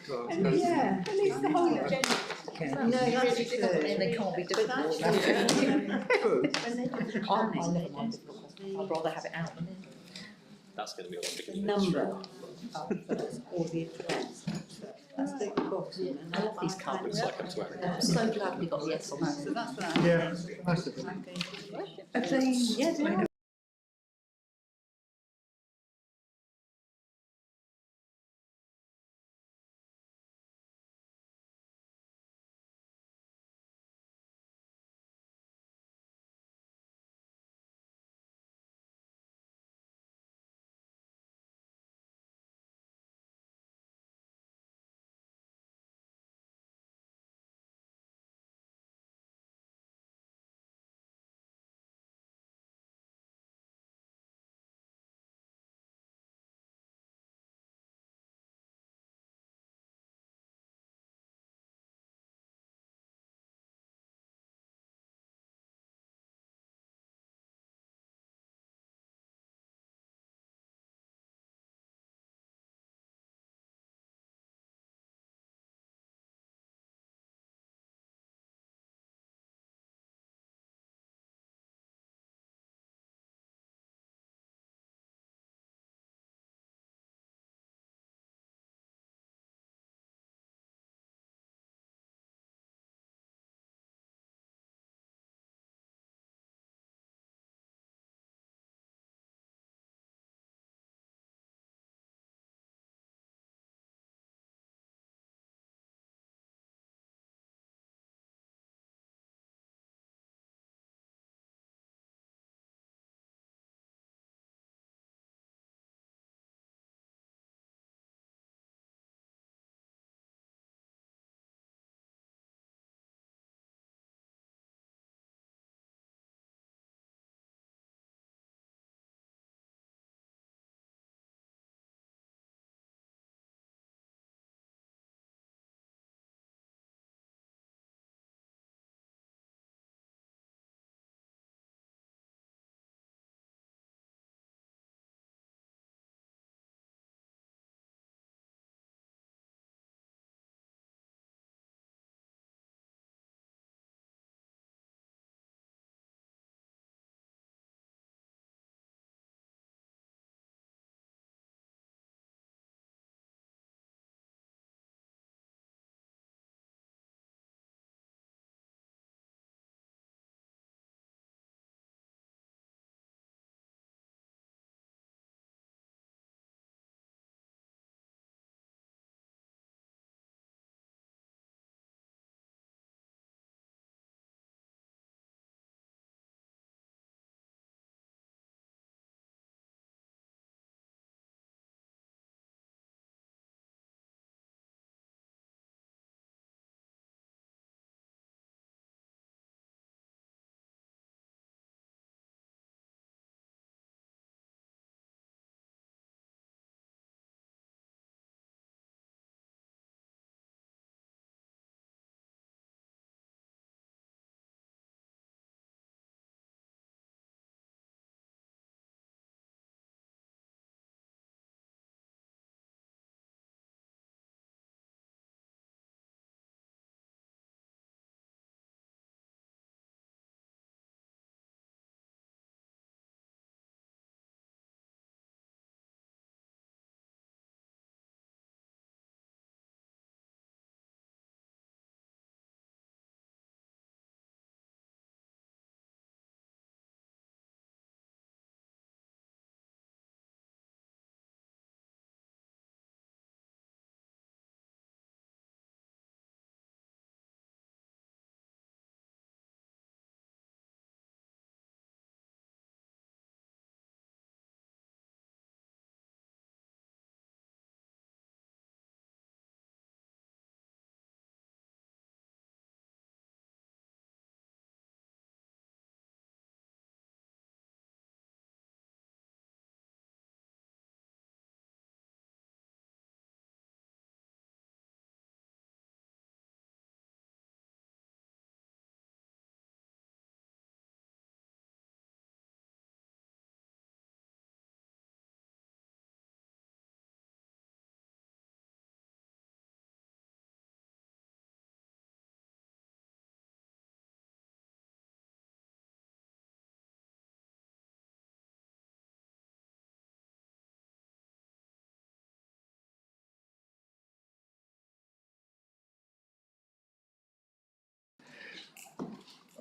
Yeah, at least the whole agenda. No, that's true. And they can't be But difficult. actually, I never mind difficult questions. I'd rather have it out than in. That's going to be a lot bigger. the number or the address, that's the bottom. And I love these kind Looks like I'm swearing. I'm so glad we got the yes on that. So that's that. Yeah, most of I'm going to. Have they? Yeah, they are.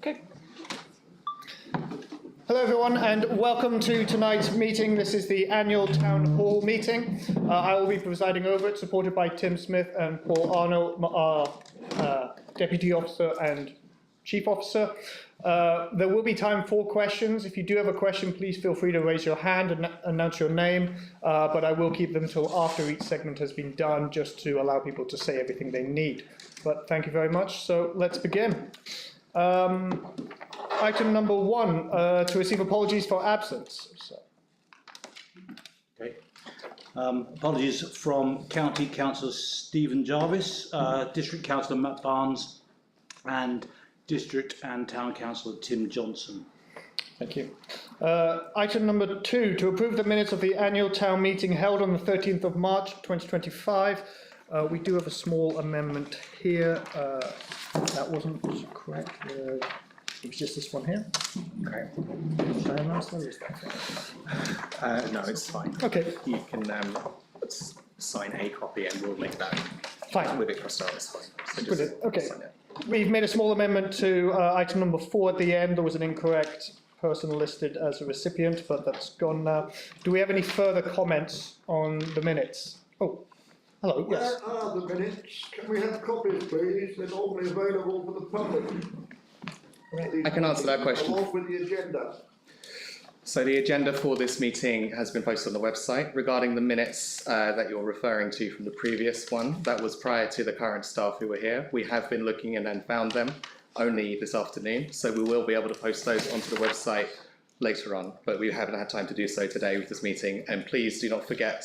Okay. Hello everyone and welcome to tonight's meeting. This is the annual Town Hall meeting. I will be presiding over it, supported by Tim Smith and Paul Arnold, our Deputy Officer and Chief Officer. There will be time for questions. If you do have a question, please feel free to raise your hand and announce your name, but I will keep them until after each segment has been done, just to allow people to say everything they need. But thank you very much. So let's begin. Item number 1, to receive apologies for absence. So. Okay. Apologies from County Councillor Stephen Jarvis, District Councillor Matt Barnes, and District and Town Councillor Tim Johnson. Thank you. Item number 2, to approve the minutes of the annual town meeting held on the 13th of March 2025. We do have a small amendment here. That wasn't correct. It was just this one here. Okay. Should I announce that, or is that? No, it's fine. Okay. You can sign a copy and we'll make that Fine. with it crossed out. It's fine. So just Brilliant. Okay. sign it. We've made a small amendment to item number 4 at the end. There was an incorrect person listed as a recipient, but that's gone now. Do we have any further comments on the minutes? Oh, hello. Yes. Where are the minutes? Can we have copies, please? They're normally available for the public. I can answer that question. Along with the agenda. So the agenda for this meeting has been posted on the website. Regarding the minutes that you're referring to from the previous one, that was prior to the current staff who were here. We have been looking and found them only this afternoon, so we will be able to post those onto the website later on, but we haven't had time to do so today with this meeting. And please do not forget,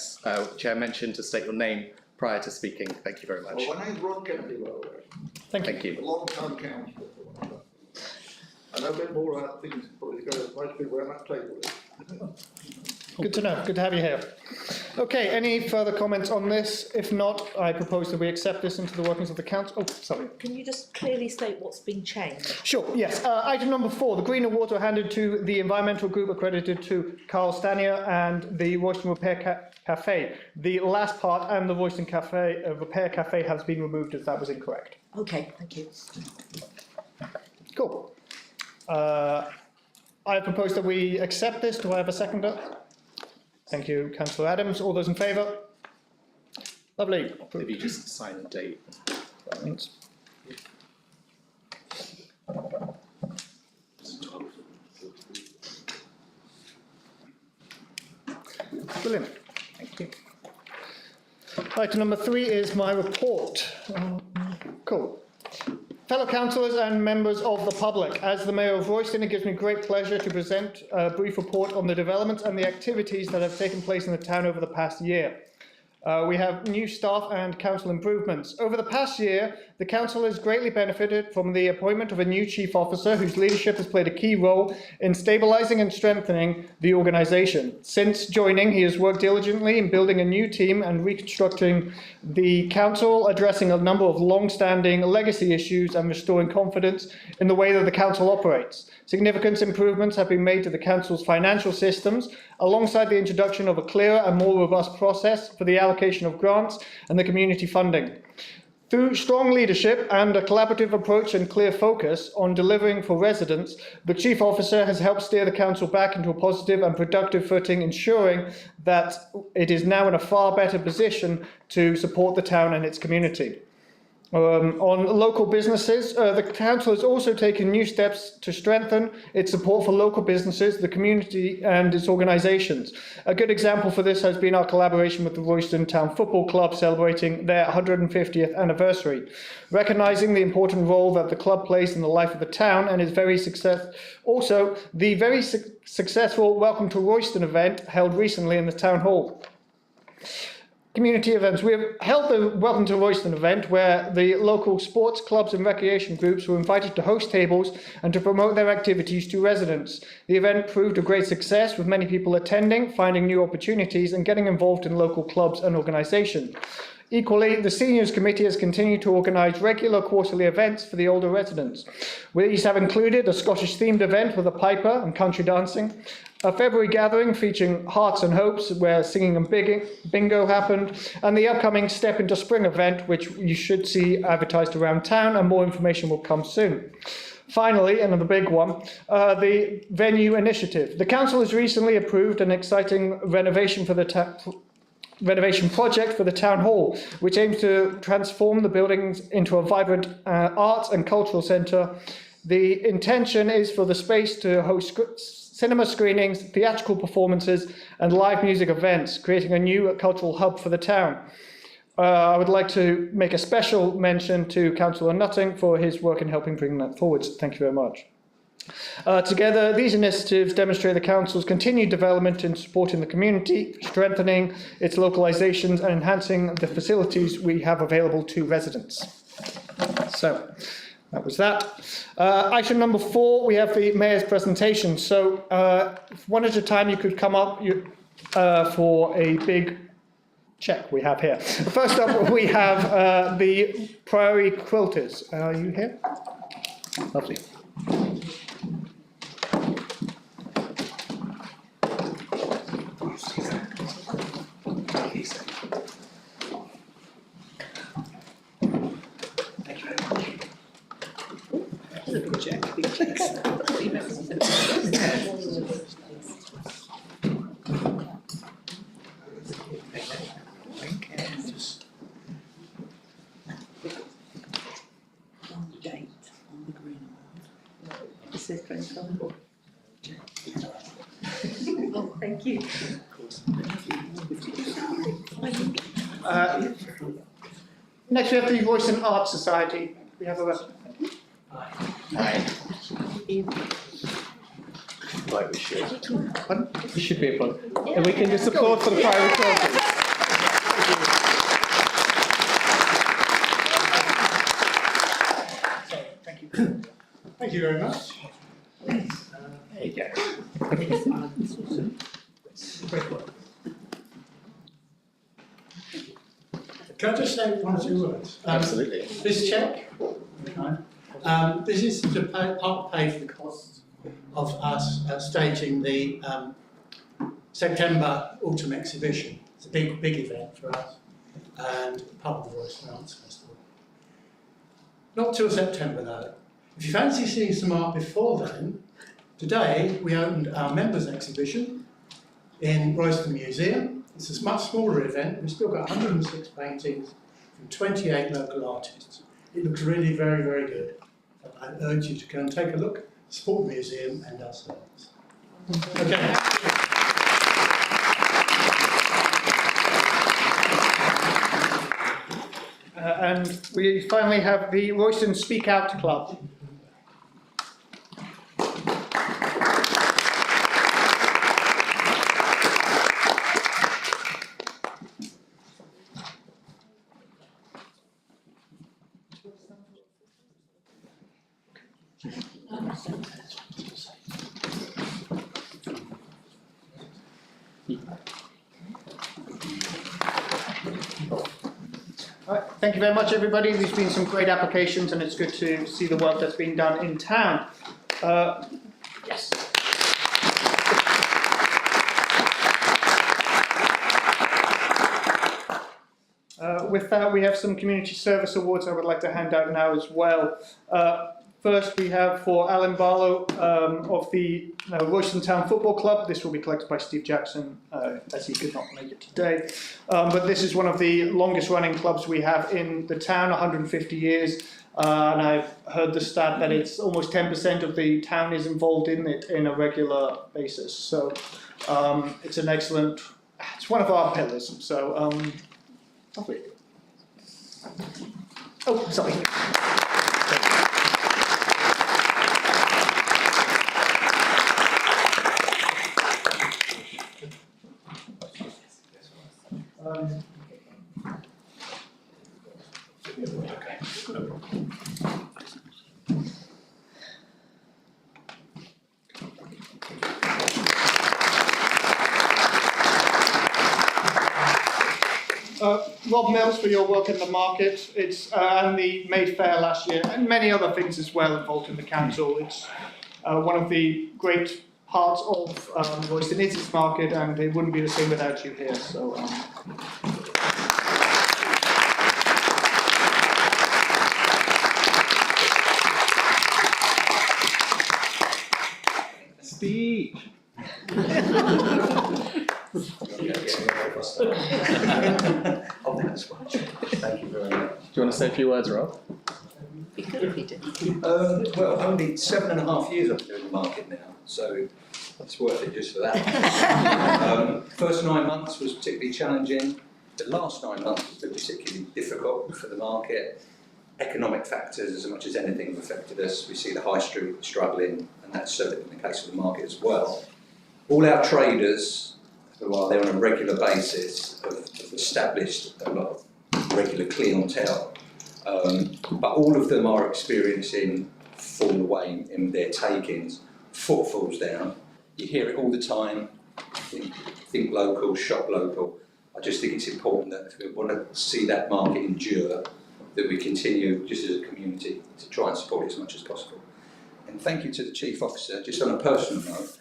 Chair mentioned, to state your name prior to speaking. Thank you very much. Well, my name's Ron Kennedy, by the way. Thank you. A long-time councillor. I know a bit more about things probably go to most people around that table. Good to know. Good to have you here. Okay, any further comments on this? If not, I propose that we accept this into the workings of the council. Oh, sorry. Can you just clearly state what's been changed? Sure, yes. Item number 4, the Green Awards were handed to the environmental group accredited to Carl Stanier and the Royston Repair Cafe. The last part and the Royston Cafe Repair Cafe has been removed as that was incorrect. Okay, thank you. Cool. I propose that we accept this. Do I have a seconder? Thank you, Councillor Adams. All those in favour? Lovely. If you just sign a date. Thanks. Brilliant. Thank you. Item number 3 is my report. Cool. Fellow councillors and members of the public, as the Mayor of Royston, it gives me great pleasure to present a brief report on the developments and the activities that have taken place in the town over the past year. We have new staff and council improvements. Over the past year, the council has greatly benefited from the appointment of a new chief officer whose leadership has played a key role in stabilising and strengthening the organisation. Since joining, he has worked diligently in building a new team and reconstructing the council, addressing a number of long-standing legacy issues and restoring confidence in the way that the council operates. Significant improvements have been made to the council's financial systems, alongside the introduction of a clearer and more robust process for the allocation of grants and the community funding. Through strong leadership and a collaborative approach and clear focus on delivering for residents, the Chief Officer has helped steer the Council back into a positive and productive footing, ensuring that it is now in a far better position to support the town and its community. On local businesses, the Council has also taken new steps to strengthen its support for local businesses, the community and its organisations. A good example for this has been our collaboration with the Royston Town Football Club celebrating their 150th anniversary. Recognising the important role that the club plays in the life of the town and is very also the very successful Welcome to Royston event held recently in the Town Hall. Community events. We have held the Welcome to Royston event where the local sports clubs and recreation groups were invited to host tables and to promote their activities to residents. The event proved a great success with many people attending, finding new opportunities and getting involved in local clubs and organisations. Equally, the Seniors Committee has continued to organise regular quarterly events for the older residents. These have included a Scottish-themed event with a piper and country dancing, a February gathering featuring Hearts and Hopes where singing and bingo happened, and the upcoming Step into Spring event, which you should see advertised around town, and more information will come soon. Finally, another big one, the venue initiative. The council has recently approved an exciting renovation project for the town hall, which aims to transform the buildings into a vibrant arts and cultural centre. The intention is for the space to host cinema screenings, theatrical performances and live music events, creating a new cultural hub for the town. I would like to make a special mention to Councillor Nutting for his work in helping bring that forward. Thank you very much. Together, these initiatives demonstrate the Council's continued development in supporting the community, strengthening its localisations and enhancing the facilities we have available to residents. So, that was that. Item number 4, we have the Mayor's presentation. So, one at a time you could come up for a big check we have here. First up, we have the Priory Quilters. Are you here? Lovely. Date on the green one. This is 2024. Oh, thank you. Next, we have the Royston Art Society. We have a Like we should. You should be fun. And we can just applaud for the Priory Quilters. Thank you very much. There you go. Can I just say one or two words? Absolutely. This cheque, this is to pay for the costs of us staging the September autumn exhibition. It's a big event for us and part of the Royston Arts Festival. Not till September though. If you fancy seeing some art before then, today we opened our members exhibition in Royston Museum. It's a much smaller event. We've still got 106 paintings from 28 local artists. It looks really very, very good. I urge you to go and take a look, support the museum and ourselves. Okay. And we finally have the Royston Speak Out Club. Thank you very much, everybody. There's been some great applications, and it's good to see the work that's been done in town. Yes. With that, we have some community service awards I would like to hand out now as well. First, we have for Alan Barlow of the Royston Town Football Club. This will be collected by Steve Jackson, as he could not make it today. But this is one of the longest running clubs we have in the town, 150 years. And I've heard the stat that it's almost 10% of the town is involved in it in a regular basis. So it's an excellent, it's one of our pillars. So, lovely. Oh, sorry. Rob Mills for your work in the market, and the May Fair last year, and many other things as well involved in the council. It's one of the great parts of Royston is its market, and it wouldn't be the same without you here. So. you want to say a few words, Rob? Be good if you did. Well, only 7.5 years I've been doing the market now, so it's worth it just for that. First 9 months was particularly challenging. The last 9 months has been particularly difficult for the market. Economic factors, as much as anything, have affected us. We see the high street struggling, and that's certainly been the case for the market as well. All our traders, who are there on a regular basis, have established a lot of regular clientele. But all of them are experiencing fall away in their takings. Footfall's down. You hear it all the time. Think local, shop local. I just think it's important that if we want to see that market endure, that we continue just as a community to try and support it as much as possible. And thank you to the Chief Officer. Just on a personal note,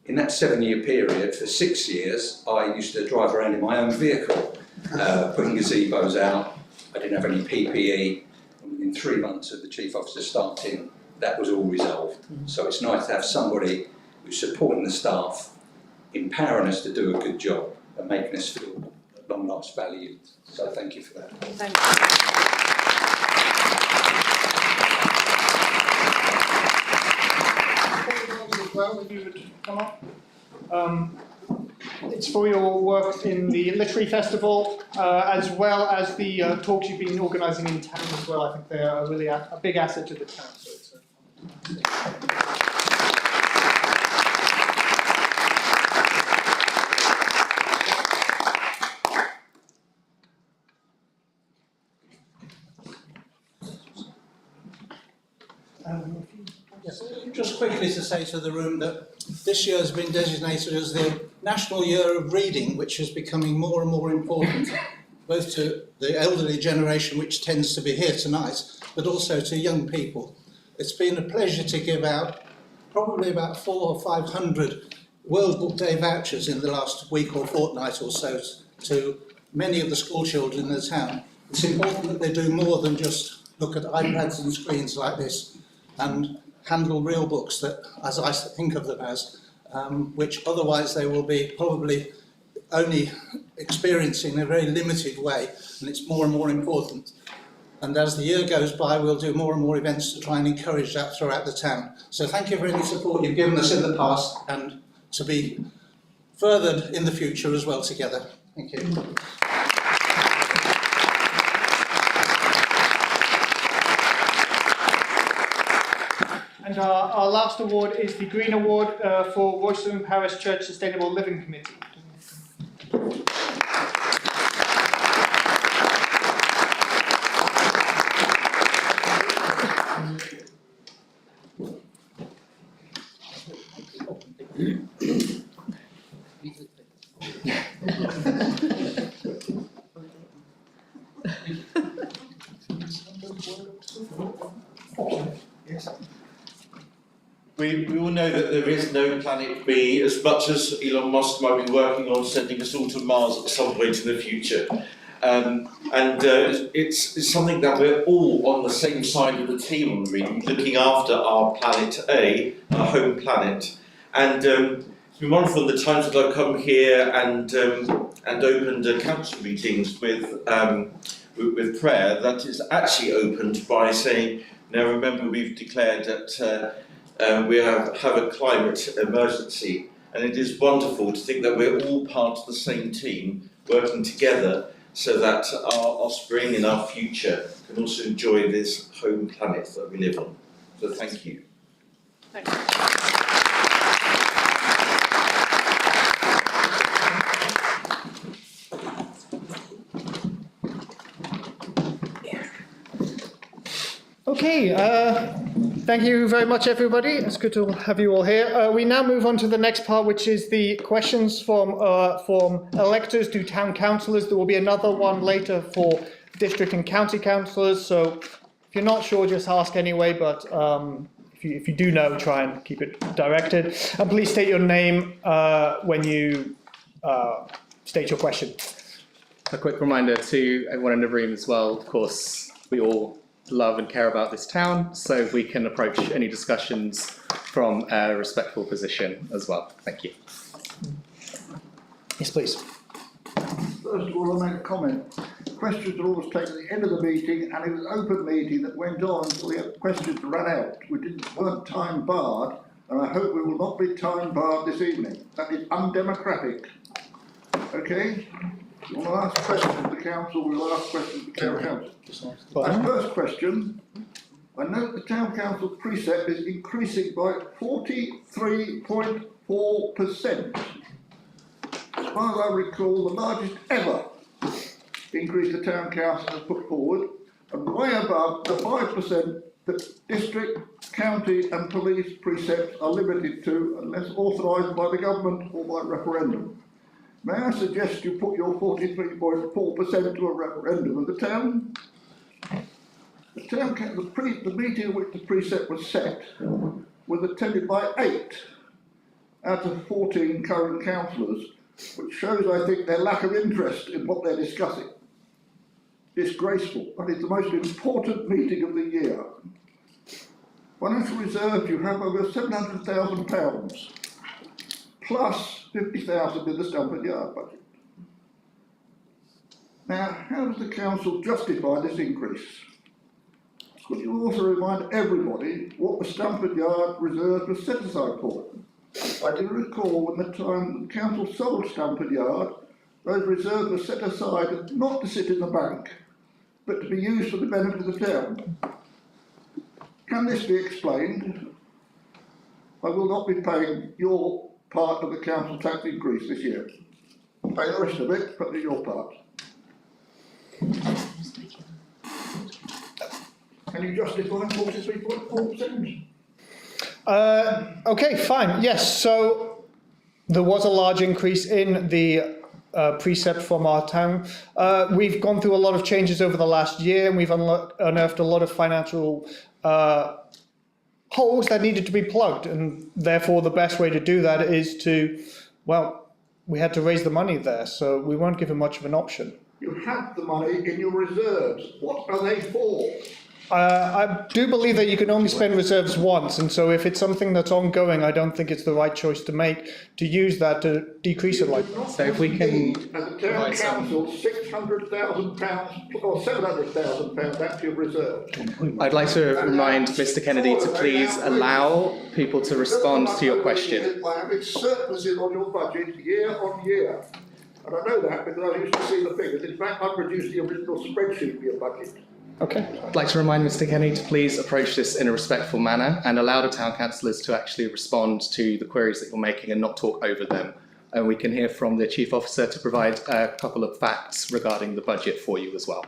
in that 7-year period, for 6 years, I used to drive around in my own vehicle, putting gazebos out. I didn't have any PPE. And within 3 months of the Chief Officer starting, that was all resolved. So it's nice to have somebody who's supporting the staff, empowering us to do a good job and making us feel at long last valued. So thank you for that. Thank you. As well, if you would come up. It's for your work in the Literary Festival, as well as the talks you've been organising in town as well. I think they're really a big asset to the town. So it's Just quickly to say to the room that this year has been designated as the National Year of Reading, which is becoming more and more important, both to the elderly generation, which tends to be here tonight, but also to young people. It's been a pleasure to give out probably about 400 or 500 World Book Day vouchers in the last week or fortnight or so to many of the school children in the town. It's important that they do more than just look at iPads and screens like this and handle real books, that, as I think of them as, which otherwise they will be probably only experiencing in a very limited way, and it's more and more important. And as the year goes by, we'll do more and more events to try and encourage that throughout the town. So thank you for any support you've given us in the past, and to be furthered in the future as well together. Thank you. And our last award is the Green Award for Royston Parish Church Sustainable Living Committee. We all know that there is no planet B, as much as Elon Musk might be working on sending us all to Mars at some point in the future. It's something that we're all on the same side of the team on, really, looking after our planet A, our home planet. And it's been wonderful the times that I've come here and opened council meetings with prayer, that is actually opened by saying, now remember we've declared that we have a climate emergency, and it is wonderful to think that we're all part of the same team working together so that our offspring and our future can also enjoy this home planet that we live on. So thank you. Thank you. Okay, thank you very much, everybody. It's good to have you all here. We now move on to the next part, which is the questions from electors to town councillors. There will be another one later for district and county councillors. So if you're not sure, just ask anyway. But if you do know, try and keep it directed. And please state your name when you state your question. A quick reminder to everyone in the room as well, of course, we all love and care about this town, so we can approach any discussions from a respectful position as well. Thank you. Yes, please. First of all, I'll make a comment. questions are always taken at the end of the meeting, and it was an open meeting that went on until the questions ran out. Weren't time barred, and I hope we will not be time barred this evening. That is undemocratic. Okay? If you want to ask questions of the council, we will ask questions of the town council. My first question, I note the town council precept is increasing by 43.4%. As far as I recall, the largest ever increase the town council has put forward, and way above the 5% that district, county and police precepts are limited to unless authorised by the government or by referendum. May I suggest you put your 43.4% to a referendum of the town? The meeting in which the precept was set was attended by 8 out of 14 current councillors, which shows, I think, their lack of interest in what they're discussing. Disgraceful, and it's the most important meeting of the year. Financial reserves, you have over £700,000, plus 50,000 in the Stamford Yard budget. Now, how does the council justify this increase? Could you also remind everybody what the Stamford Yard reserves were set aside for? I do recall when the time the council sold Stamford Yard, those reserves were set aside not to sit in the bank, but to be used for the benefit of the town. Can this be explained? I will not be paying your part of the council tax increase this year. Pay the rest of it, but your part. Can you justify 43.4%? Okay, fine. Yes, so there was a large increase in the precept from our town. We've gone through a lot of changes over the last year, and we've unearthed a lot of financial holes that needed to be plugged, and therefore the best way to do that is to, well, we had to raise the money there, so we weren't given much of an option. You have the money in your reserves. What are they for? I do believe that you can only spend reserves once, and so if it's something that's ongoing, I don't think it's the right choice to make to use that to decrease it like that. So if we can as a town council, £600,000 or £700,000 actually reserved. I'd like to remind Mr. Kennedy to please allow people to respond to your question. I have surpluses on your budget year on year. And I know that because I used to see the figures. In fact, I produced the original spreadsheet for your budget. Okay. I'd like to remind Mr. Kennedy to please approach this in a respectful manner and allow the town councillors to actually respond to the queries that you're making and not talk over them. And we can hear from the Chief Officer to provide a couple of facts regarding the budget for you as well.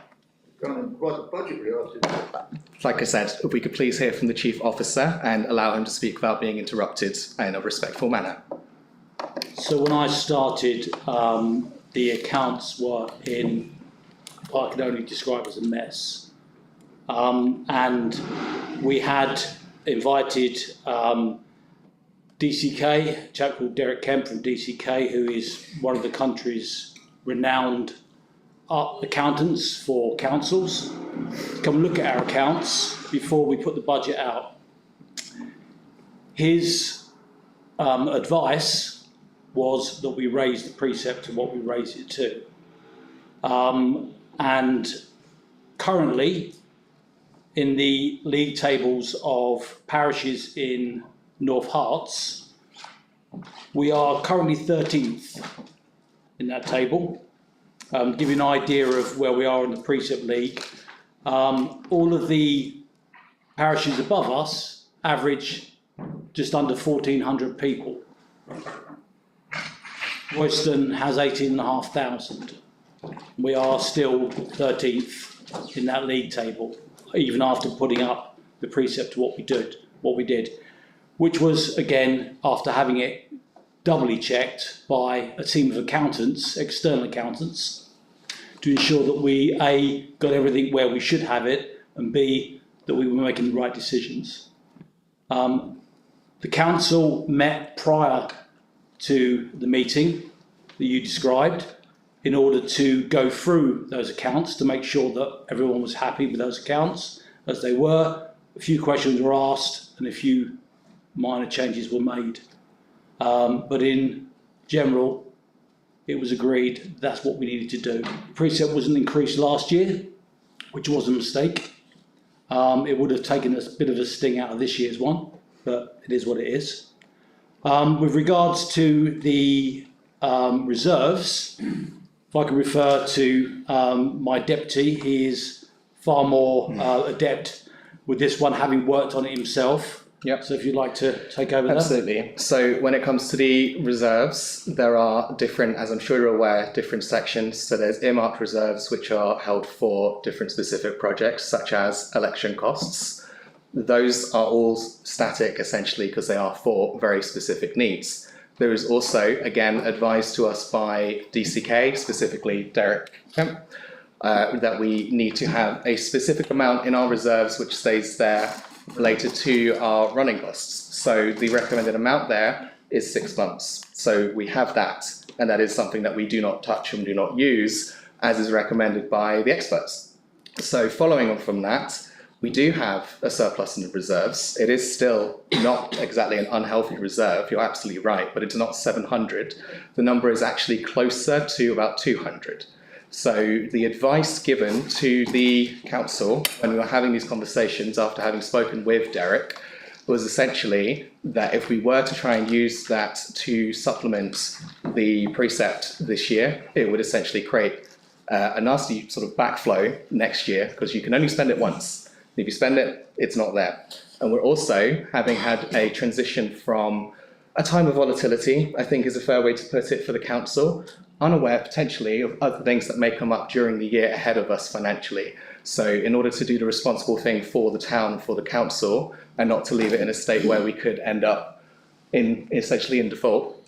Like I said, if we could please hear from the Chief Officer and allow him to speak without being interrupted in a respectful manner. So when I started, the accounts were in what I can only describe as a mess. And we had invited DCK, a chap called Derek Kemp from DCK, who is one of the country's renowned accountants for councils, to come look at our accounts before we put the budget out. His advice was that we raise the precept to what we raise it to. And currently, in the league tables of parishes in North Herts, we are currently 13th in that table. To give you an idea of where we are in the precept league, all of the parishes above us average just under 1,400 people. Royston has 18,500. We are still 13th in that league table, even after putting up the precept to what we did, which was, again, after having it doubly checked by a team of accountants, external accountants, to ensure that we, A, got everything where we should have it, and B, that we were making the right decisions. The council met prior to the meeting that you described in order to go through those accounts to make sure that everyone was happy with those accounts as they were. A few questions were asked and a few minor changes were made. But in general, it was agreed that's what we needed to do. Precept wasn't increased last year, which was a mistake. It would have taken a bit of a sting out of this year's one, but it is what it is. With regards to the reserves, if I can refer to my deputy, he is far more adept with this one, having worked on it himself. Yep. So if you'd like to take over that. Absolutely. So when it comes to the reserves, there are different, as I'm sure you're aware, different sections. So there's earmarked reserves, which are held for different specific projects, such as election costs. Those are all static, essentially, because they are for very specific needs. There is also, again, advised to us by DCK, specifically Derek, that we need to have a specific amount in our reserves which stays there related to our running costs. So the recommended amount there is 6 months. So we have that, and that is something that we do not touch and do not use, as is recommended by the experts. So following on from that, we do have a surplus in the reserves. It is still not exactly an unhealthy reserve, you're absolutely right, but it's not 700. The number is actually closer to about 200. So the advice given to the council when we were having these conversations after having spoken with Derek was essentially that if we were to try and use that to supplement the precept this year, it would essentially create a nasty sort of backflow next year, because you can only spend it once. If you spend it, it's not there. And we're also, having had a transition from a time of volatility, I think is a fair way to put it for the council, unaware potentially of other things that may come up during the year ahead of us financially. So in order to do the responsible thing for the town, for the council, and not to leave it in a state where we could end up essentially in default,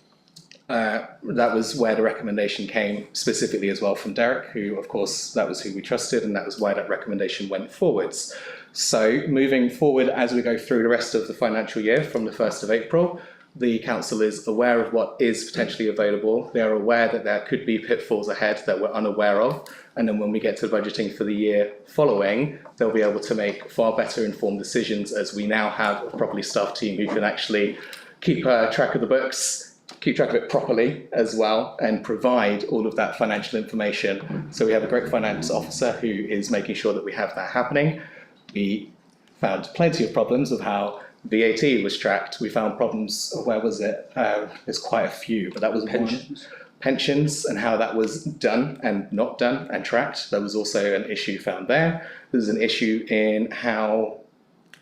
that was where the recommendation came specifically as well from Derek, who of course that was who we trusted, and that was why that recommendation went forwards. So moving forward as we go through the rest of the financial year from the 1st of April, the council is aware of what is potentially available. They are aware that there could be pitfalls ahead that we're unaware of. And then when we get to budgeting for the year following, they'll be able to make far better informed decisions, as we now have a properly staffed team who can actually keep track of the books, keep track of it properly as well, and provide all of that financial information. So we have a great finance officer who is making sure that we have that happening. We found plenty of problems of how VAT was tracked. We found problems, where was it? There's quite a few, but that was pensions. Pensions and how that was done and not done and tracked. There was also an issue found there. There's an issue in how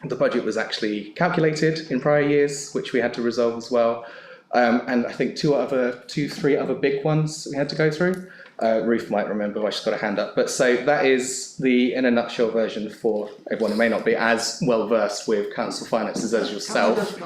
the budget was actually calculated in prior years, which we had to resolve as well. And I think three other big ones we had to go through. Ruth might remember, she's got a hand up. But so that is the, in a nutshell, version for everyone who may not be as well versed with council finances as yourself.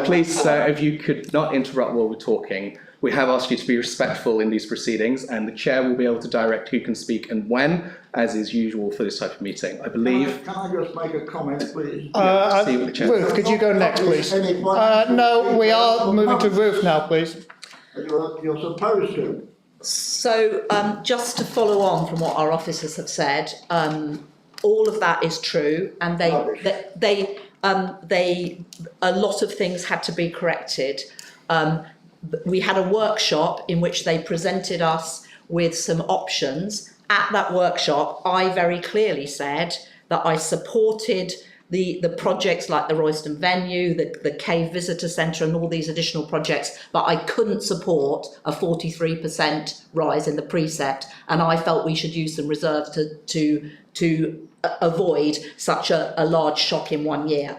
Please, if you could not interrupt while we're talking. We have asked you to be respectful in these proceedings, and the chair will be able to direct who can speak and when, as is usual for this type of meeting. I believe. Can I just make a comment, please? Ruth, could you go next, please? No, we are moving to Ruth now, please. You're supposed to. So just to follow on from what our officers have said, all of that is true, and a lot of things had to be corrected. We had a workshop in which they presented us with some options. At that workshop, I very clearly said that I supported the projects like the Royston venue, the Cave Visitor Centre and all these additional projects, but I couldn't support a 43% rise in the precept, and I felt we should use some reserves to avoid such a large shock in 1 year.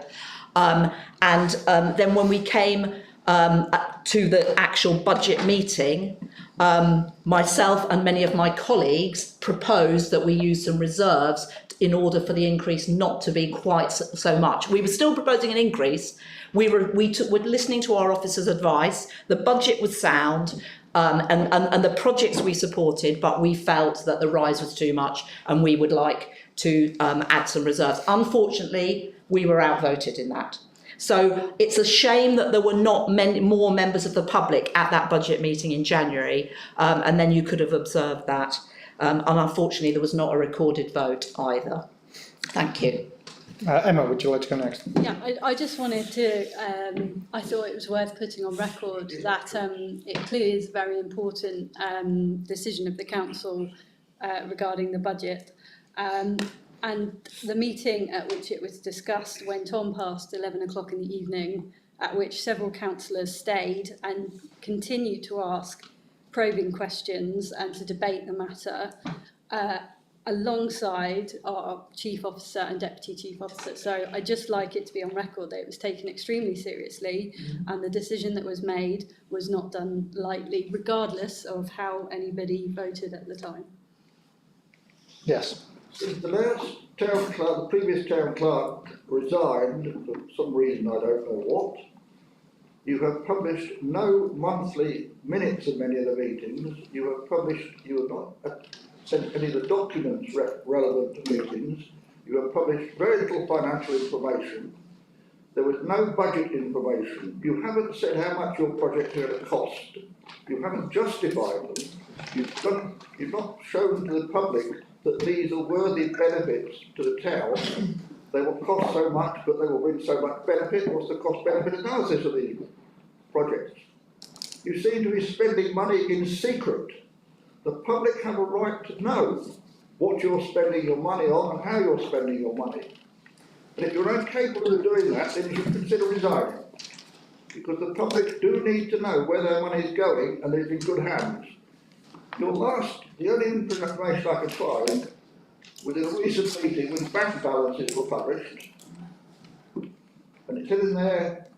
Then when we came to the actual budget meeting, myself and many of my colleagues proposed that we use some reserves in order for the increase not to be quite so much. We were still proposing an increase. We were listening to our officers' advice. The budget was sound, and the projects we supported, but we felt that the rise was too much, and we would like to add some reserves. Unfortunately, we were outvoted in that. So it's a shame that there were not more members of the public at that budget meeting in January, and then you could have observed that. And unfortunately, there was not a recorded vote either. Thank you. Emma, would you like to go next? Yeah, I just wanted to, I thought it was worth putting on record that it clearly is a very important decision of the council regarding the budget. And the meeting at which it was discussed went on past 11 o'clock in the evening, at which several councillors stayed and continued to ask probing questions and to debate the matter. Alongside our chief officer and deputy chief officer. So I'd just like it to be on record that it was taken extremely seriously and the decision that was made was not done lightly, regardless of how anybody voted at the time. Yes. Since the last town clerk, the previous town clerk resigned for some reason, I don't know what, you have published no monthly minutes of many of the meetings. You have not sent any of the documents relevant to meetings. You have published very little financial information. There was no budget information. You haven't said how much your project is going to cost. You haven't justified them. You've not shown to the public that these are worthy benefits to the town. They will cost so much, but they will bring so much benefit. What's the cost-benefit analysis of these projects? You seem to be spending money in secret. The public have a right to know what you're spending your money on and how you're spending your money. And if you're incapable of doing that, then you should consider resigning. Because the public do need to know where their money is going and it's in good hands. The only information I could find was in a recent meeting when bank balances were published. And it said in there,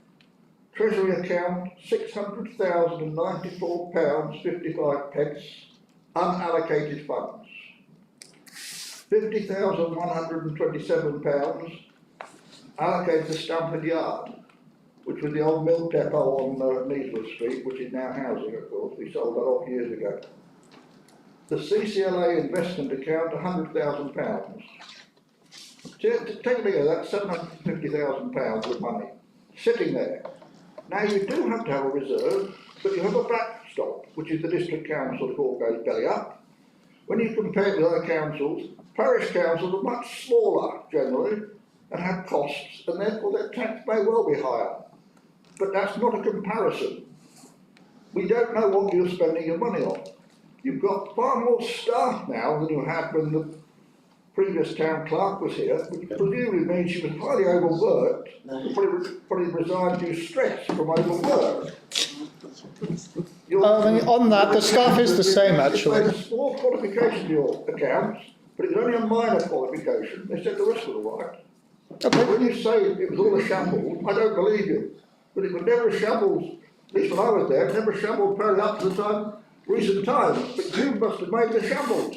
Treasury account £600,094.55, unallocated funds. £50,127 allocated to Stamford Yard, which was the old milk depot on Neesworth Street, which is now housing, of course. We sold that off years ago. The CCLA investment account, £100,000. Technically, that's £750,000 of money sitting there. Now, you do have to have a reserve, but you have a backstop, which is the district council if all goes belly up. When you compare it with other councils, parish councils are much smaller generally and have costs, and therefore their tax may well be higher. But that's not a comparison. We don't know what you're spending your money on. You've got far more staff now than you had when the previous town clerk was here, which presumably means she was highly overworked, probably resigned due to stress from overwork. On that, the staff is the same actually. There's a small qualification to your accounts, but it was only a minor qualification. They said the rest was all right. Okay. When you say it was all a shambles, I don't believe you. But it was never a shambles, at least when I was there, it never shambled fairly up to the time, recent times. But you must have made the shambles.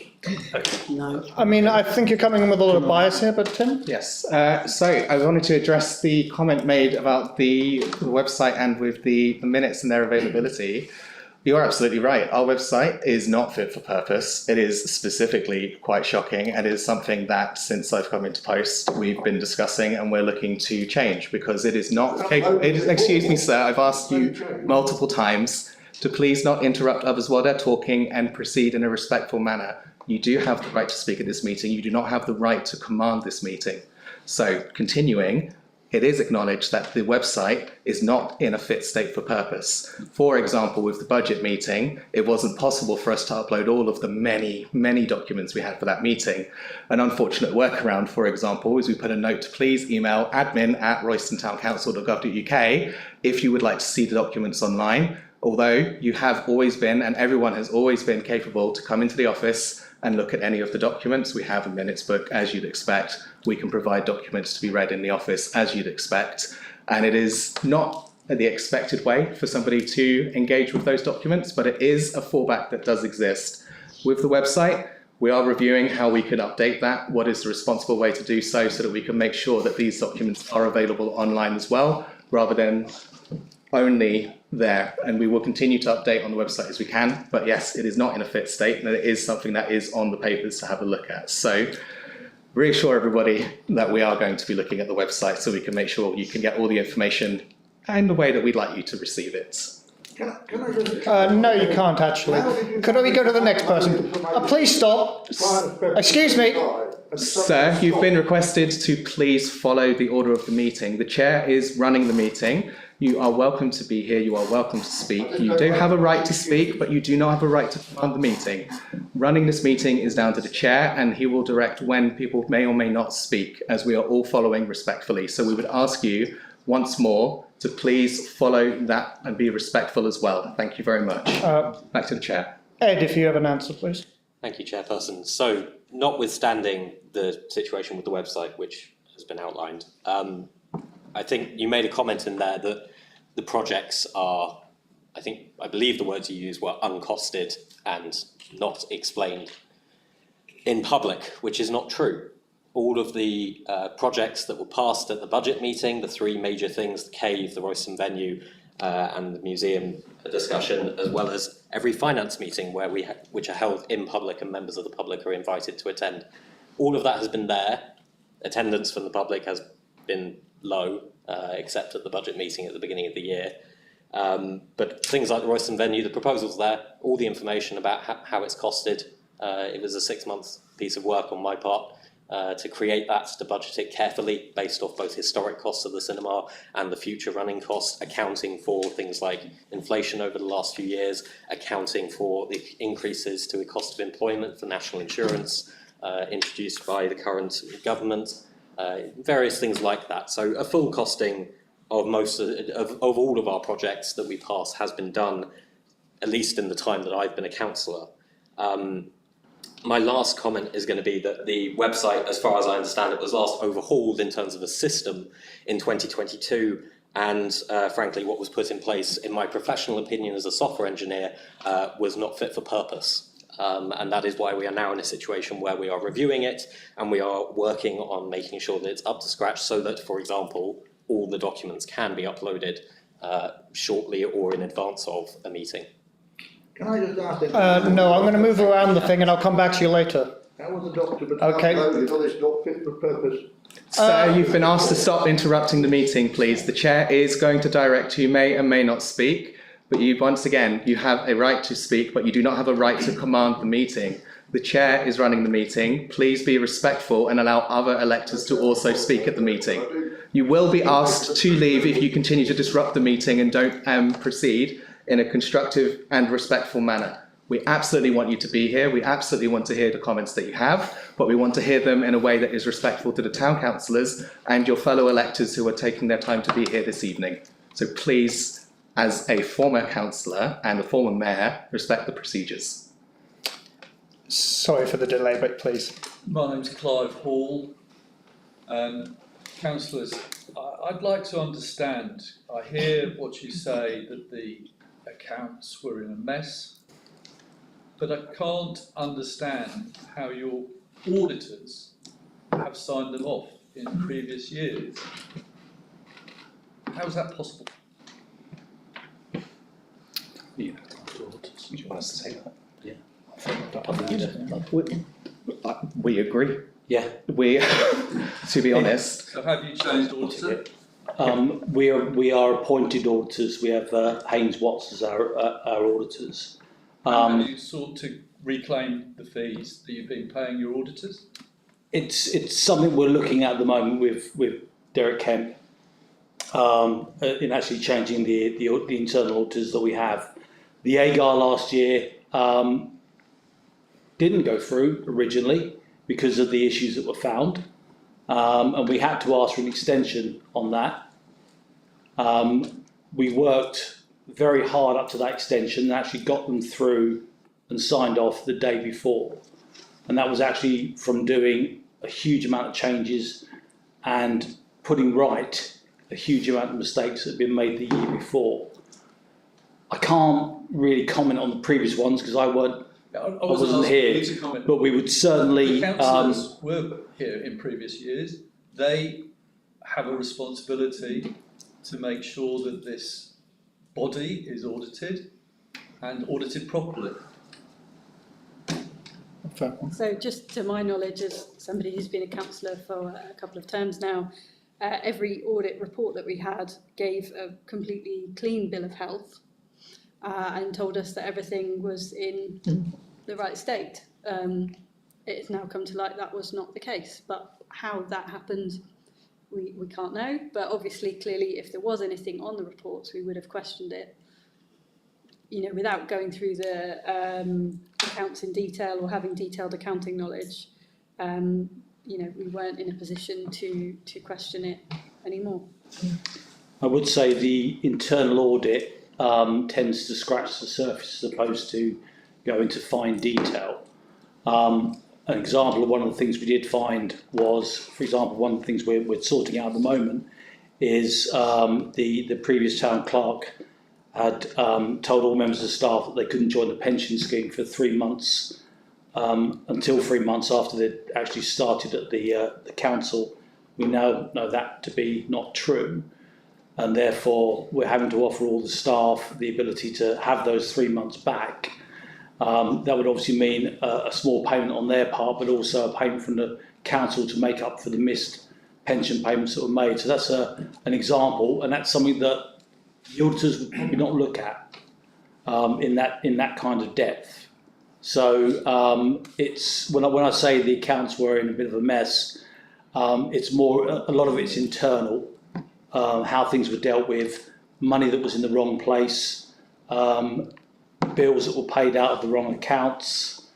No. I mean, I think you're coming in with a lot of bias here, but Tim? Yes, so I wanted to address the comment made about the website and with the minutes and their availability. You are absolutely right. Our website is not fit for purpose. It is specifically quite shocking and it is something that since I've come into post, we've been discussing and we're looking to change because it is not capable. Excuse me, sir, I've asked you multiple times to please not interrupt others while they're talking and proceed in a respectful manner. You do have the right to speak at this meeting. You do not have the right to command this meeting. So continuing, it is acknowledged that the website is not in a fit state for purpose. For example, with the budget meeting, it wasn't possible for us to upload all of the many, many documents we had for that meeting. An unfortunate workaround, for example, is we put a note to please email admin@roystontown.council.gov.uk if you would like to see the documents online. Although you have always been, and everyone has always been capable to come into the office and look at any of the documents. We have a minutes book, as you'd expect. We can provide documents to be read in the office, as you'd expect. And it is not the expected way for somebody to engage with those documents, but it is a fallback that does exist. With the website, we are reviewing how we could update that, what is the responsible way to do so that we can make sure that these documents are available online as well, rather than only there, and we will continue to update on the website as we can, but yes, it is not in a fit state and it is something that is on the papers to have a look at. So reassure everybody that we are going to be looking at the website so we can make sure you can get all the information in the way that we'd like you to receive it. Can I just... No, you can't actually. Could we go to the next person? Please stop. Excuse me. Sir, you've been requested to please follow the order of the meeting. The chair is running the meeting. You are welcome to be here. You are welcome to speak. You do have a right to speak, but you do not have a right to command the meeting. Running this meeting is down to the chair, and he will direct when people may or may not speak, as we are all following respectfully. So we would ask you once more to please follow that and be respectful as well. Thank you very much. Back to the chair. Ed, if you have an answer, please. Thank you, Chairperson. So, notwithstanding the situation with the website, which has been outlined, I think you made a comment in there that the projects are, I believe the words you used were uncosted and not explained in public, which is not true. All of the projects that were passed at the budget meeting, the three major things, the cave, the Royston venue, and the museum discussion, as well as every finance meeting which are held in public and members of the public are invited to attend. All of that has been there. Attendance from the public has been low, except at the budget meeting at the beginning of the year. But things like the Royston venue, the proposal's there, all the information about how it's costed. It was a 6-month piece of work on my part to create that, to budget it carefully based off both historic costs of the cinema and the future running costs, accounting for things like inflation over the last few years, accounting for the increases to the cost of employment for national insurance introduced by the current government, various things like that. So a full costing of of all of our projects that we pass has been done, at least in the time that I've been a councillor. My last comment is going to be that the website, as far as I understand it, was last overhauled in terms of a system in 2022. And frankly, what was put in place, in my professional opinion as a software engineer, was not fit for purpose. And that is why we are now in a situation where we are reviewing it and we are working on making sure that it's up to scratch so that, for example, all the documents can be uploaded shortly or in advance of a meeting. Can I just ask No, I'm going to move around the thing and I'll come back to you later. how was the document Okay. uploaded or it's not fit for purpose? Sir, you've been asked to stop interrupting the meeting, please. The chair is going to direct who may and may not speak, but once again, you have a right to speak, but you do not have a right to command the meeting. The chair is running the meeting. Please be respectful and allow other electors to also speak at the meeting. You will be asked to leave if you continue to disrupt the meeting and don't proceed in a constructive and respectful manner. We absolutely want you to be here. We absolutely want to hear the comments that you have, but we want to hear them in a way that is respectful to the town councillors and your fellow electors who are taking their time to be here this evening. So please, as a former councillor and a former mayor, respect the procedures. Sorry for the delay, but please. My name's Clive Hall. Councillors, I'd like to understand, I hear what you say that the accounts were in a mess, but I can't understand how your auditors have signed them off in previous years. How is that possible? Do you want us to say that? Yeah. We agree. Yeah. To be honest. So have you changed auditor? We are appointed auditors. We have Haynes Watts as our auditors. Have you sought to reclaim the fees that you've been paying your auditors? It's something we're looking at the moment with Derek Kemp in actually changing the internal auditors that we have. The AGAR last year didn't go through originally because of the issues that were found, and we had to ask for an extension on that. We worked very hard up to that extension and actually got them through and signed off the day before, and that was actually from doing a huge amount of changes and putting right a huge amount of mistakes that had been made the year before. I can't really comment on the previous ones because I wasn't here, but we would certainly. The councillors were here in previous years. They have a responsibility to make sure that this body is audited and audited properly. So just to my knowledge, as somebody who's been a councillor for a couple of terms now, every audit report that we had gave a completely clean bill of health and told us that everything was in the right state. it has now come to light that was not the case. But how that happened, we can't know. But obviously, clearly, if there was anything on the reports, we would have questioned it, without going through the accounts in detail or having detailed accounting knowledge. We weren't in a position to question it anymore. I would say the internal audit tends to scratch the surface as opposed to go into fine detail. An example of one of the things we did find was, for example, one of the things we're sorting out at the moment is the previous town clerk had told all members of staff that they couldn't join the pension scheme for 3 months until 3 months after they'd actually started at the council. We now know that to be not true, and therefore we're having to offer all the staff the ability to have those 3 months back. That would obviously mean a small payment on their part, but also a payment from the council to make up for the missed pension payments that were made. So that's an example, and that's something that the auditors would probably not look at in that kind of depth. So it's when I say the accounts were in a bit of a mess, it's more a lot of it's internal, how things were dealt with, money that was in the wrong place, bills that were paid out of the wrong accounts,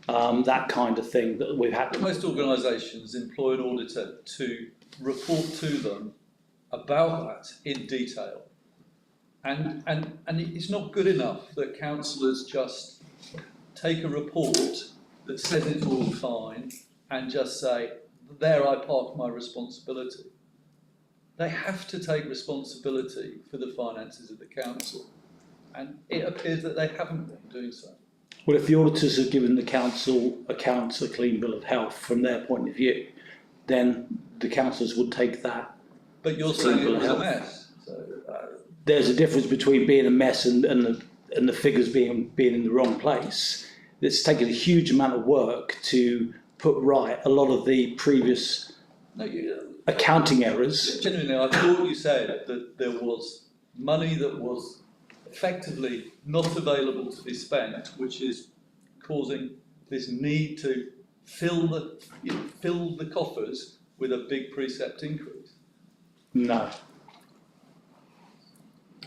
that kind of thing that we've had to. Most organisations employ an auditor to report to them about that in detail. And it's not good enough that councillors just take a report that says it's all fine and just say, there I park my responsibility. They have to take responsibility for the finances of the council. And it appears that they haven't been doing so. Well, if the auditors have given the council accounts a clean bill of health from their point of view, then the councillors would take that. But you're saying it was a mess. So, there's a difference between being a mess and the figures being in the wrong place. It's taken a huge amount of work to put right a lot of the previous accounting errors. Genuinely, I thought you said that there was money that was effectively not available to be spent, which is causing this need to fill the coffers with a big precept increase. No.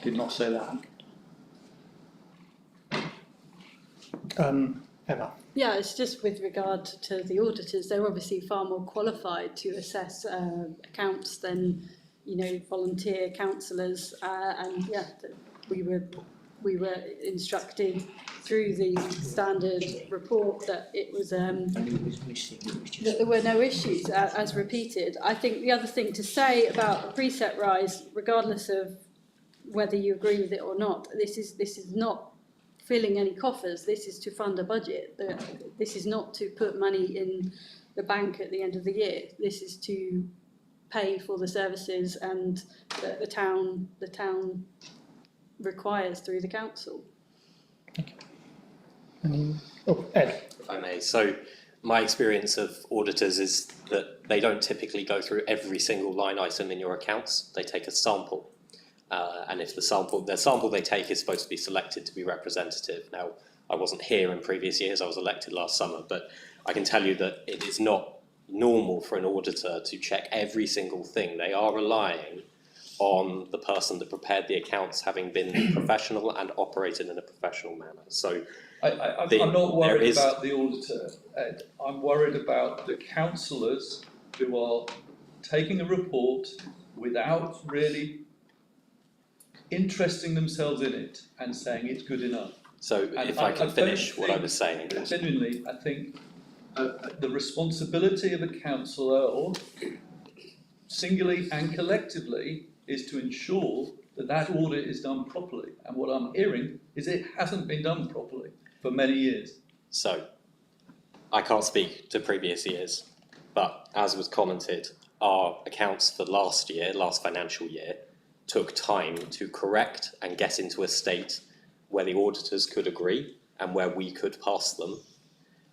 Did not say that. Emma. Yeah, it's just with regard to the auditors, they're obviously far more qualified to assess accounts than, volunteer councillors. And yeah, we were instructed through the standard report that it was that there were no issues as repeated. I think the other thing to say about a precept rise, regardless of whether you agree with it or not, this is not filling any coffers. This is to fund a budget. This is not to put money in the bank at the end of the year. This is to pay for the services and the town requires through the council. Okay. Ed. If I may. So my experience of auditors is that they don't typically go through every single line item in your accounts. They take a sample. And if the sample they take is supposed to be selected to be representative. Now, I wasn't here in previous years, I was elected last summer, but I can tell you that it is not normal for an auditor to check every single thing. They are relying on the person that prepared the accounts having been professional and operated in a professional manner. So I'm not worried about the auditor, Ed. I'm worried about the councillors who are taking a report without really interesting themselves in it and saying it's good enough. So if I can finish what I was saying. Genuinely, I think the responsibility of a councillor, singly and collectively, is to ensure that that audit is done properly. And what I'm hearing is it hasn't been done properly for many years. So I can't speak to previous years, but as was commented, our accounts for last financial year, took time to correct and get into a state where the auditors could agree and where we could pass them.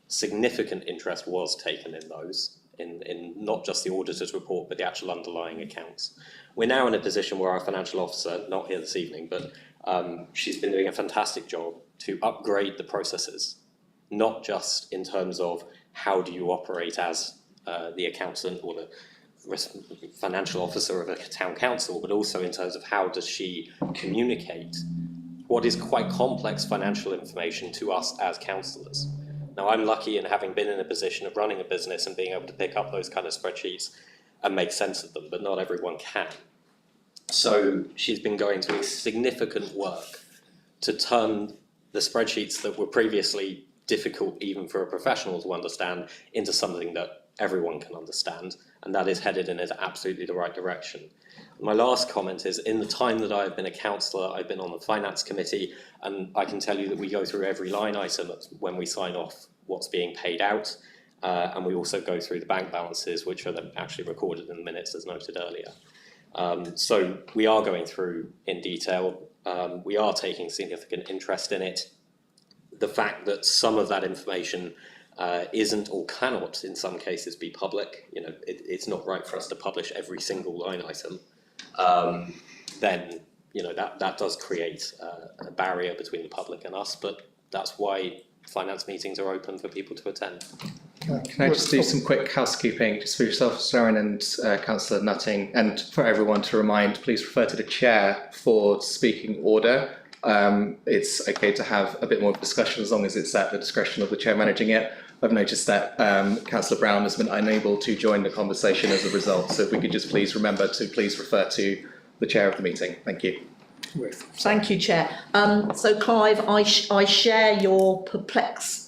Significant interest was taken in those, in not just the auditor's report, but the actual underlying accounts. We're now in a position where our financial officer, not here this evening, but she's been doing a fantastic job to upgrade the processes, not just in terms of how do you operate as the accountant or the financial officer of a town council, but also in terms of how does she communicate what is quite complex financial information to us as councillors. Now, I'm lucky in having been in a position of running a business and being able to pick up those kind of spreadsheets and make sense of them, but not everyone can. So she's been going through significant work to turn the spreadsheets that were previously difficult even for a professional to understand into something that everyone can understand, and that is headed in absolutely the right direction. My last comment is, in the time that I've been a councillor, I've been on the finance committee, and I can tell you that we go through every line item when we sign off what's being paid out, and we also go through the bank balances, which are then actually recorded in the minutes as noted earlier. So we are going through in detail. We are taking significant interest in it. The fact that some of that information isn't or cannot in some cases be public, it's not right for us to publish every single line item, then that does create a barrier between the public and us, but that's why finance meetings are open for people to attend. Can I just do some quick housekeeping, just for yourself, Sharon, and Councillor Nutting, and for everyone to remind, please refer to the chair for speaking order. It's okay to have a bit more discussion as long as it's at the discretion of the chair managing it. I've noticed that Councillor Brown has been unable to join the conversation as a result, so if we could just please remember to please refer to the chair of the meeting. Thank you. Thank you, Chair. So Clive, I share your perplexity.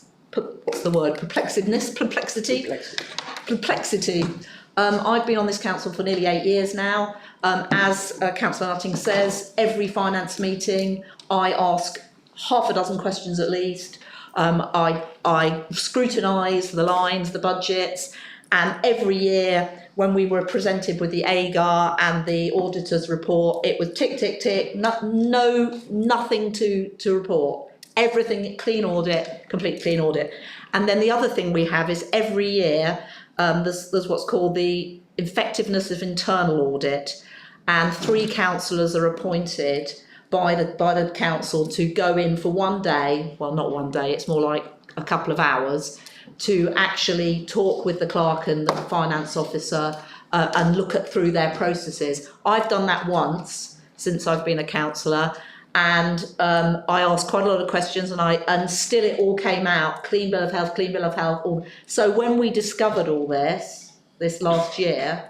I've been on this council for nearly 8 years now. As Councillor Nutting says, every finance meeting I ask half a dozen questions at least. I scrutinise the lines, the budgets, and every year when we were presented with the AGAR and the auditor's report, it was tick, tick, tick, nothing to report. Everything clean audit, complete clean audit. And then the other thing we have is every year there's what's called the effectiveness of internal audit, and 3 councillors are appointed by the council to go in for one day, well not one day, it's more like a couple of hours, to actually talk with the clerk and the finance officer and look through their processes. I've done that once since I've been a councillor, and I asked quite a lot of questions, and still it all came out, clean bill of health. So when we discovered all this last year,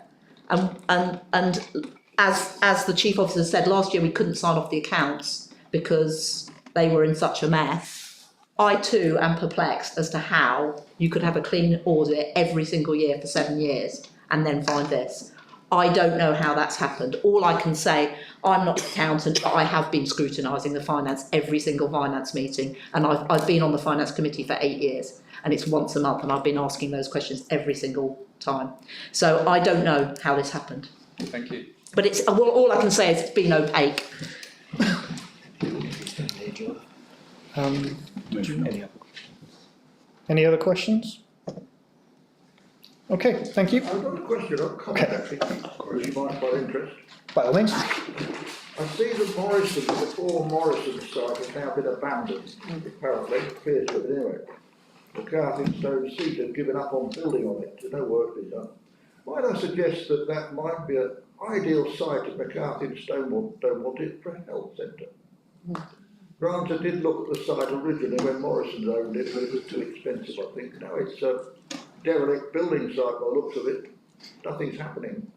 and as the chief officer said, last year we couldn't sign off the accounts because they were in such a mess. I too am perplexed as to how you could have a clean audit every single year for 7 years and then find this. I don't know how that's happened. All I can say, I'm not an accountant, but I have been scrutinising the finance every single finance meeting, and I've been on the finance committee for 8 years, and it's once a month, and I've been asking those questions every single time. So I don't know how this happened. Thank you. But it's all I can say is it's been opaque. Any other questions? Okay, thank you. I've got a question, a comment actually, which you might find interest. By all means. I see that Morrison, the 4 Morrison site has now been abandoned, apparently, appears to have anyway. The Carthenstone seat has given up on building on it, so no work is done. Might I suggest that that might be an ideal site if Carthenstone don't want it for a health centre? Granta did look at the site originally when Morrison's owned it, but it was too expensive, I think. Now it's a derelict building site by the looks of it. Nothing's happening.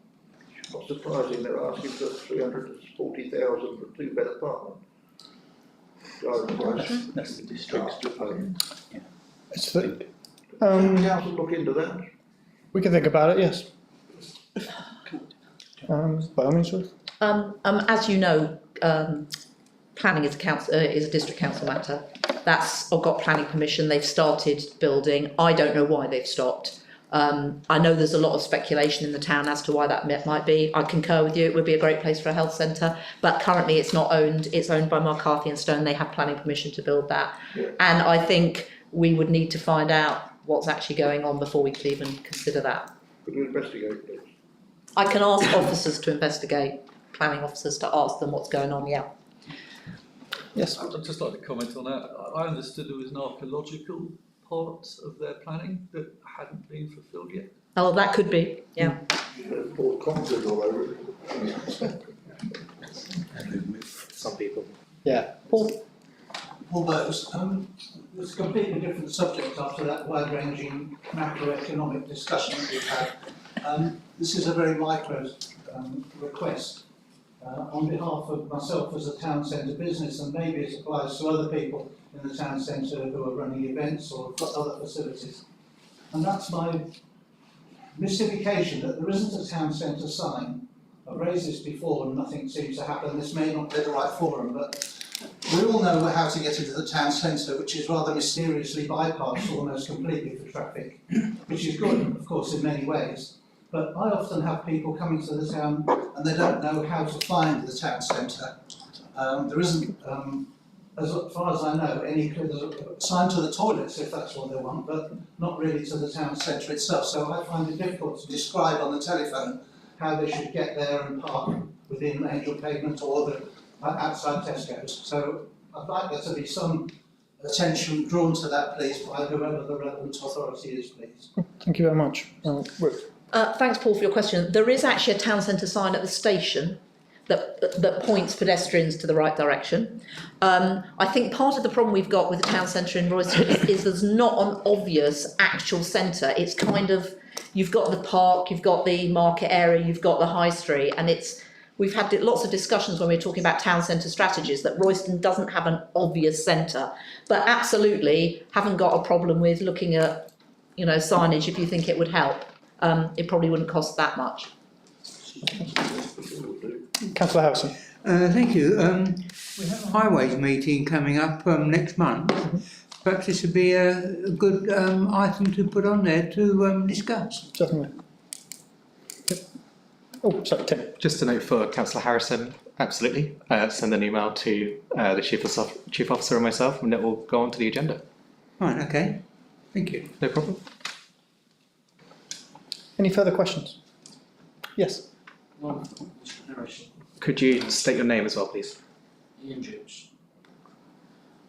Not surprising they're asking for 340,000 for a 2-bed apartment. That's the district's proposal. It's the, Council look into that. we can think about it, yes. By all means, Ruth. As you know, planning is a district council matter. That's got planning permission. They've started building. I don't know why they've stopped. I know there's a lot of speculation in the town as to why that might be. I concur with you. It would be a great place for a health centre, but currently it's not owned. It's owned by McCarthy and Stone. They have planning permission to build that, and I think we would need to find out what's actually going on before we could even consider that. Could you investigate, please? I can ask officers to investigate, planning officers to ask them what's going on. Yeah. Yes. I'd just like to comment on that. I understood it was an archaeological part of their planning that hadn't been fulfilled yet? Oh, that could be, yeah. Or concrete all over it. Some people. Yeah. Paul? All those. It's a completely different subject after that wide-ranging macroeconomic discussion that we've had. This is a very micro request. On behalf of myself as a town centre business, and maybe it applies to other people in the town centre who are running events or have got other facilities. And that's my mystification that there isn't a town centre sign. I've raised this before and nothing seems to happen. This may not be the right forum, but we all know how to get into the town centre, which is rather mysteriously bypassed almost completely for traffic, which is good, of course, in many ways. But I often have people coming to the town and they don't know how to find the town centre. There isn't, as far as I know, there's a sign to the toilets if that's what they want, but not really to the town centre itself. So I find it difficult to describe on the telephone how they should get there and park within Angel Pavement or outside Tesco's. So I'd like there to be some attention drawn to that, please, by whoever the relevant authority is, please. Thank you very much. Ruth? Thanks, Paul, for your question. There is actually a town centre sign at the station that points pedestrians to the right direction. I think part of the problem we've got with the town centre in Royston is there's not an obvious actual centre. It's kind of, you've got the park, you've got the market area, you've got the high street, and we've had lots of discussions when we're talking about town centre strategies that Royston doesn't have an obvious centre, but absolutely haven't got a problem with looking at, signage if you think it would help. It probably wouldn't cost that much. Councillor Harrison? Thank you. We have a highways meeting coming up next month. Perhaps this would be a good item to put on there to discuss. Certainly. Yep. Oh, sorry, Tim. Just a note for Councillor Harrison, absolutely. Send an email to the Chief Officer and myself and it will go on to the agenda. Right, okay. Thank you. No problem. Any further questions? Yes. Mr. Harrison. Could you state your name as well, please? Ian Jones.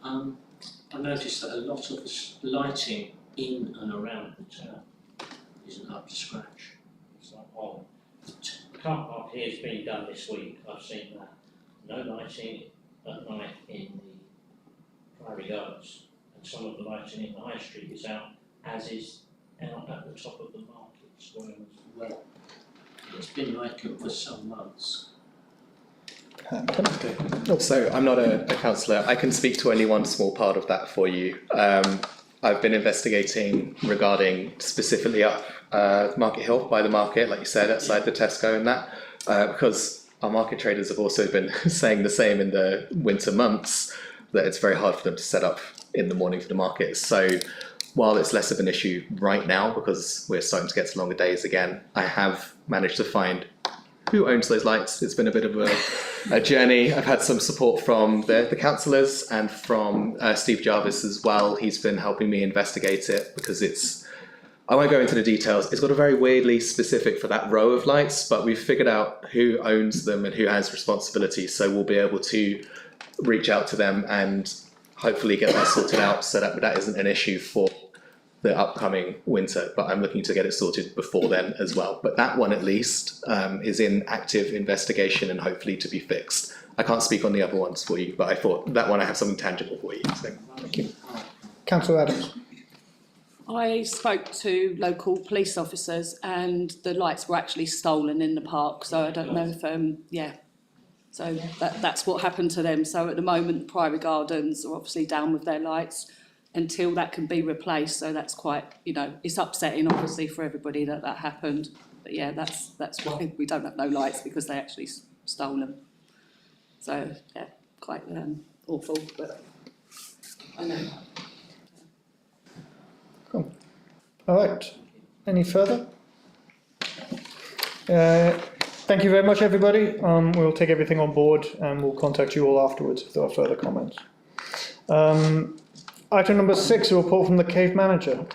I noticed that a lot of the lighting in and around the town isn't up to scratch. It's like, the car park here is being done this week, I've seen that. No lighting at night in the Priory Gardens, and some of the lighting in the High Street is out, as is out at the top of the market square as well. It's been like it for some months. So I'm not a councillor. I can speak to only one small part of that for you. I've been investigating regarding specifically up Market Hill by the market, like you said, outside the Tesco and that, because our market traders have also been saying the same in the winter months, that it's very hard for them to set up in the morning for the market. So while it's less of an issue right now because we're starting to get to longer days again, I have managed to find who owns those lights. It's been a bit of a journey. I've had some support from the councillors and from Steve Jarvis as well. He's been helping me investigate it because I won't go into the details. It's got a very weirdly specific for that row of lights, but we've figured out who owns them and who has responsibility. So we'll be able to reach out to them and hopefully get that sorted out so that isn't an issue for the upcoming winter, but I'm looking to get it sorted before then as well. But that one at least is in active investigation and hopefully to be fixed. I can't speak on the other ones for you, but I thought that one I have something tangible for you. So thank you. Councillor Adams. I spoke to local police officers and the lights were actually stolen in the park, so I don't know if, so that's what happened to them. So at the moment, the Priory Gardens are obviously down with their lights until that can be replaced, so that's quite, it's upsetting obviously for everybody that happened. But yeah, that's why we don't have no lights, because they actually stole them. So yeah, quite awful, but I know. Cool. All right. Any further? Thank you very much, everybody. We'll take everything on board and we'll contact you all afterwards if there are further comments. Item number 6, a report from the cave manager.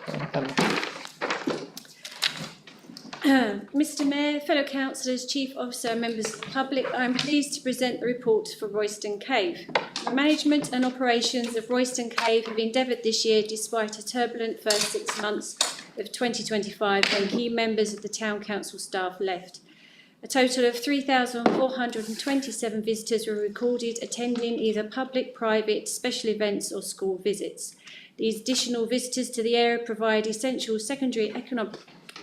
Mr Mayor, fellow councillors, Chief Officer and members of the public, I am pleased to present the report for Royston Cave. The management and operations of Royston Cave have endeavoured this year despite a turbulent first 6 months of 2025 when key members of the Town Council staff left. A total of 3,427 visitors were recorded attending either public, private, special events or school visits. These additional visitors to the area provide essential secondary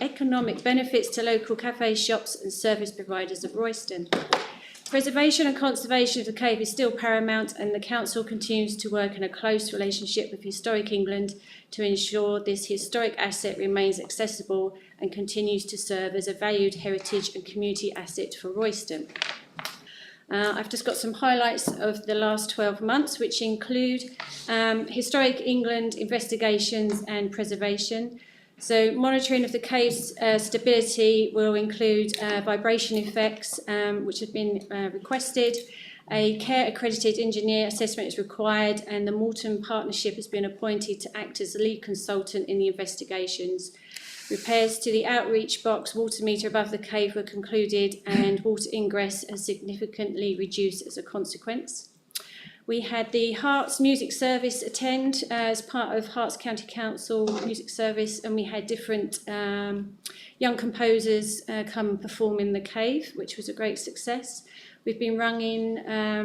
economic benefits to local cafes, shops and service providers of Royston. Preservation and conservation of the cave is still paramount, and the Council continues to work in a close relationship with Historic England to ensure this historic asset remains accessible and continues to serve as a valued heritage and community asset for Royston. I've just got some highlights of the last 12 months, which include Historic England investigations and preservation. So monitoring of the cave's stability will include vibration effects, which have been requested. A care accredited engineer assessment is required, and the Moulton Partnership has been appointed to act as the lead consultant in the investigations. Repairs to the outreach box water meter above the cave were concluded, and water ingress has significantly reduced as a consequence. We had the Hearts Music Service attend as part of Hearts County Council Music Service, and we had different young composers come and perform in the cave, which was a great success. We've been running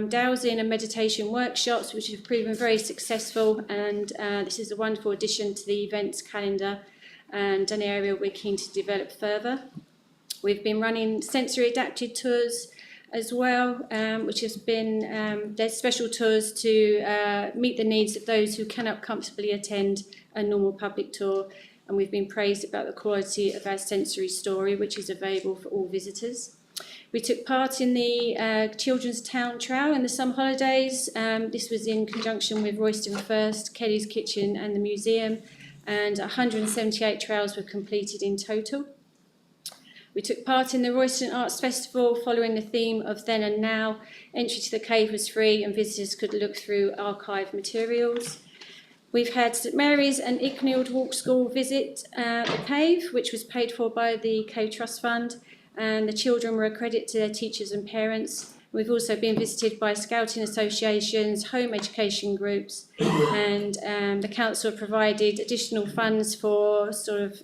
dowsing and meditation workshops, which have proven very successful, and this is a wonderful addition to the events calendar and an area we're keen to develop further. We've been running sensory adapted tours as well, which has been, there's special tours to meet the needs of those who cannot comfortably attend a normal public tour, and we've been praised about the quality of our sensory story, which is available for all visitors. We took part in the Children's Town Trail in the summer holidays. This was in conjunction with Royston First, Kelly's Kitchen and the museum, and 178 trails were completed in total. We took part in the Royston Arts Festival following the theme of Then and Now. Entry to the cave was free and visitors could look through archive materials. We've had St Mary's and Icknield Walk School visit the cave, which was paid for by the Cave Trust Fund, and the children were a credit to their teachers and parents. We've also been visited by scouting associations, home education groups, and the council provided additional funds for sort of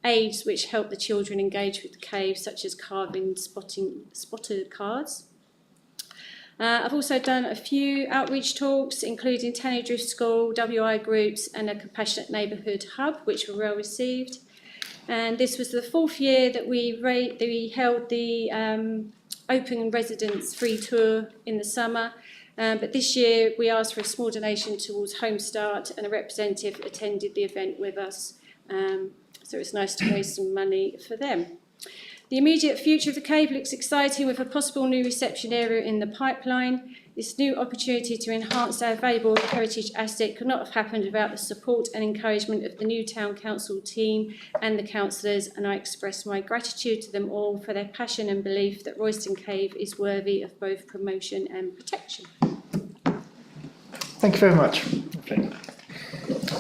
aids which help the children engage with the cave, such as carving spotted cards. I've also done a few outreach talks, including Tanny Drift School, WI groups, and a Compassionate Neighbourhood Hub, which were well received. And this was the 4th year that we held the open residence free tour in the summer. But this year we asked for a small donation towards Home Start, and a representative attended the event with us. So it's nice to raise some money for them. The immediate future of the cave looks exciting, with a possible new reception area in the pipeline. This new opportunity to enhance our valuable heritage asset could not have happened without the support and encouragement of the new Town Council team and the councillors, and I express my gratitude to them all for their passion and belief that Royston Cave is worthy of both promotion and protection. Thank you very much. Okay.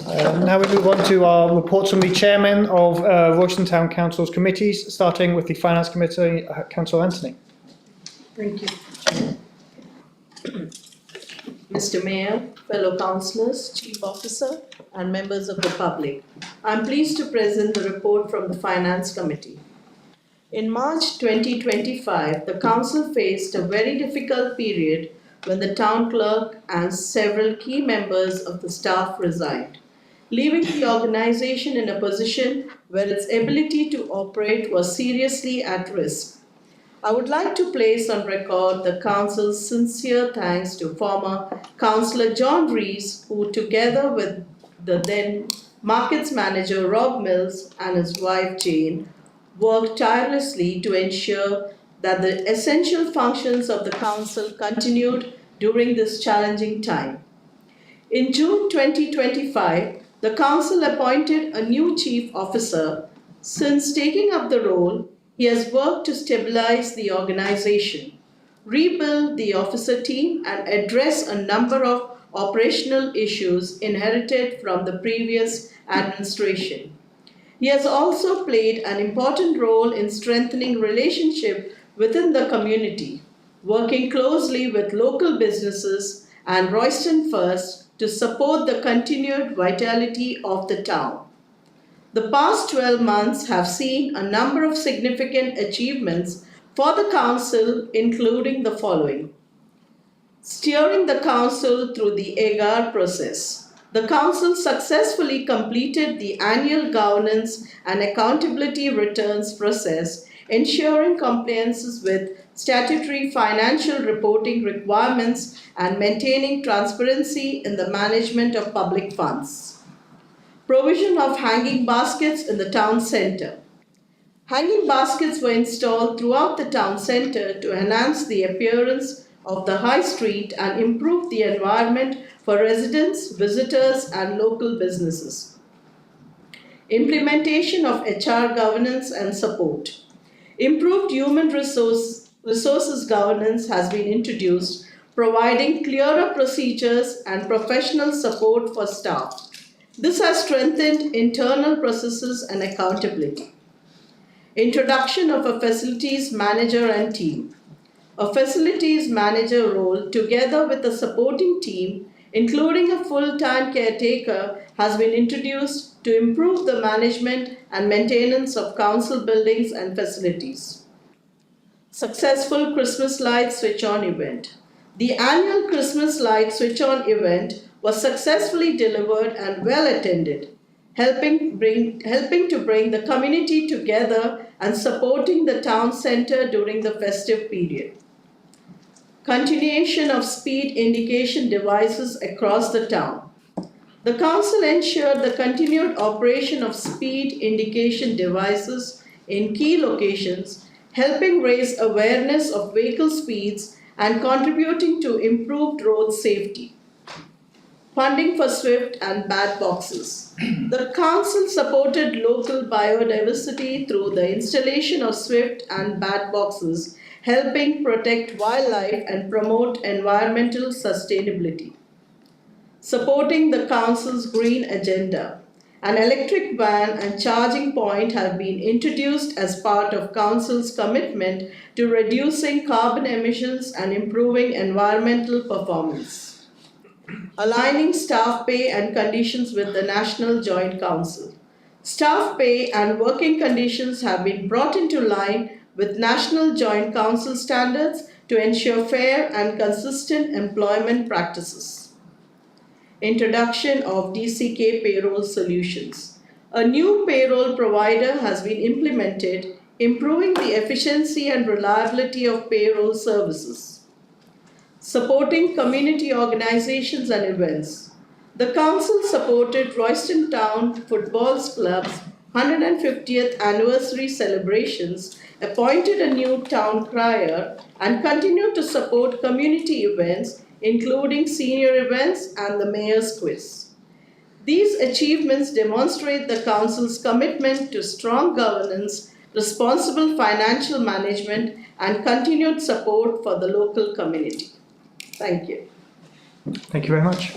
Now we move on to our reports from the chairman of Royston Town Council's committees, starting with the Finance Committee, Councillor Anthony. Thank you. Mr. Mayor, fellow councillors, Chief Officer and members of the public, I am pleased to present the report from the Finance Committee. In March 2025, the Council faced a very difficult period when the Town Clerk and several key members of the staff resigned, leaving the organisation in a position where its ability to operate was seriously at risk. I would like to place on record the Council's sincere thanks to former Councillor John Rees, who together with the then Markets Manager Rob Mills and his wife Jane worked tirelessly to ensure that the essential functions of the Council continued during this challenging time. In June 2025, the Council appointed a new Chief Officer. Since taking up the role, he has worked to stabilize the organisation, rebuild the officer team, and address a number of operational issues inherited from the previous administration. He has also played an important role in strengthening relationships within the community, working closely with local businesses and Royston First to support the continued vitality of the town. The past 12 months have seen a number of significant achievements for the council, including the following. Steering the council through the AGAR process. The council successfully completed the annual governance and accountability returns process, ensuring compliance with statutory financial reporting requirements and maintaining transparency in the management of public funds. Provision of hanging baskets in the town centre. Hanging baskets were installed throughout the town centre to enhance the appearance of the high street and improve the environment for residents, visitors, and local businesses. Implementation of HR governance and support. Improved human resources governance has been introduced, providing clearer procedures and professional support for staff. This has strengthened internal processes and accountability. Introduction of a facilities manager and team. A facilities manager role, together with a supporting team, including a full-time caretaker, has been introduced to improve the management and maintenance of council buildings and facilities. Successful Christmas light switch-on event. The annual Christmas light switch-on event was successfully delivered and well attended, helping to bring the community together and supporting the town centre during the festive period. Continuation of speed indication devices across the town. The council ensured the continued operation of speed indication devices in key locations, helping raise awareness of vehicle speeds and contributing to improved road safety. Funding for SWIFT and BAT boxes. The council supported local biodiversity through the installation of SWIFT and BAT boxes, helping protect wildlife and promote environmental sustainability. Supporting the council's green agenda. An electric van and charging point have been introduced as part of council's commitment to reducing carbon emissions and improving environmental performance. Aligning staff pay and conditions with the National Joint Council. Staff pay and working conditions have been brought into line with National Joint Council standards to ensure fair and consistent employment practices. Introduction of DCK payroll solutions. A new payroll provider has been implemented, improving the efficiency and reliability of payroll services. Supporting community organizations and events. The council supported Royston Town Football Club's 150th anniversary celebrations, appointed a new town crier, and continued to support community events, including senior events and the mayor's quiz. These achievements demonstrate the council's commitment to strong governance, responsible financial management, and continued support for the local community. Thank you. Thank you very much.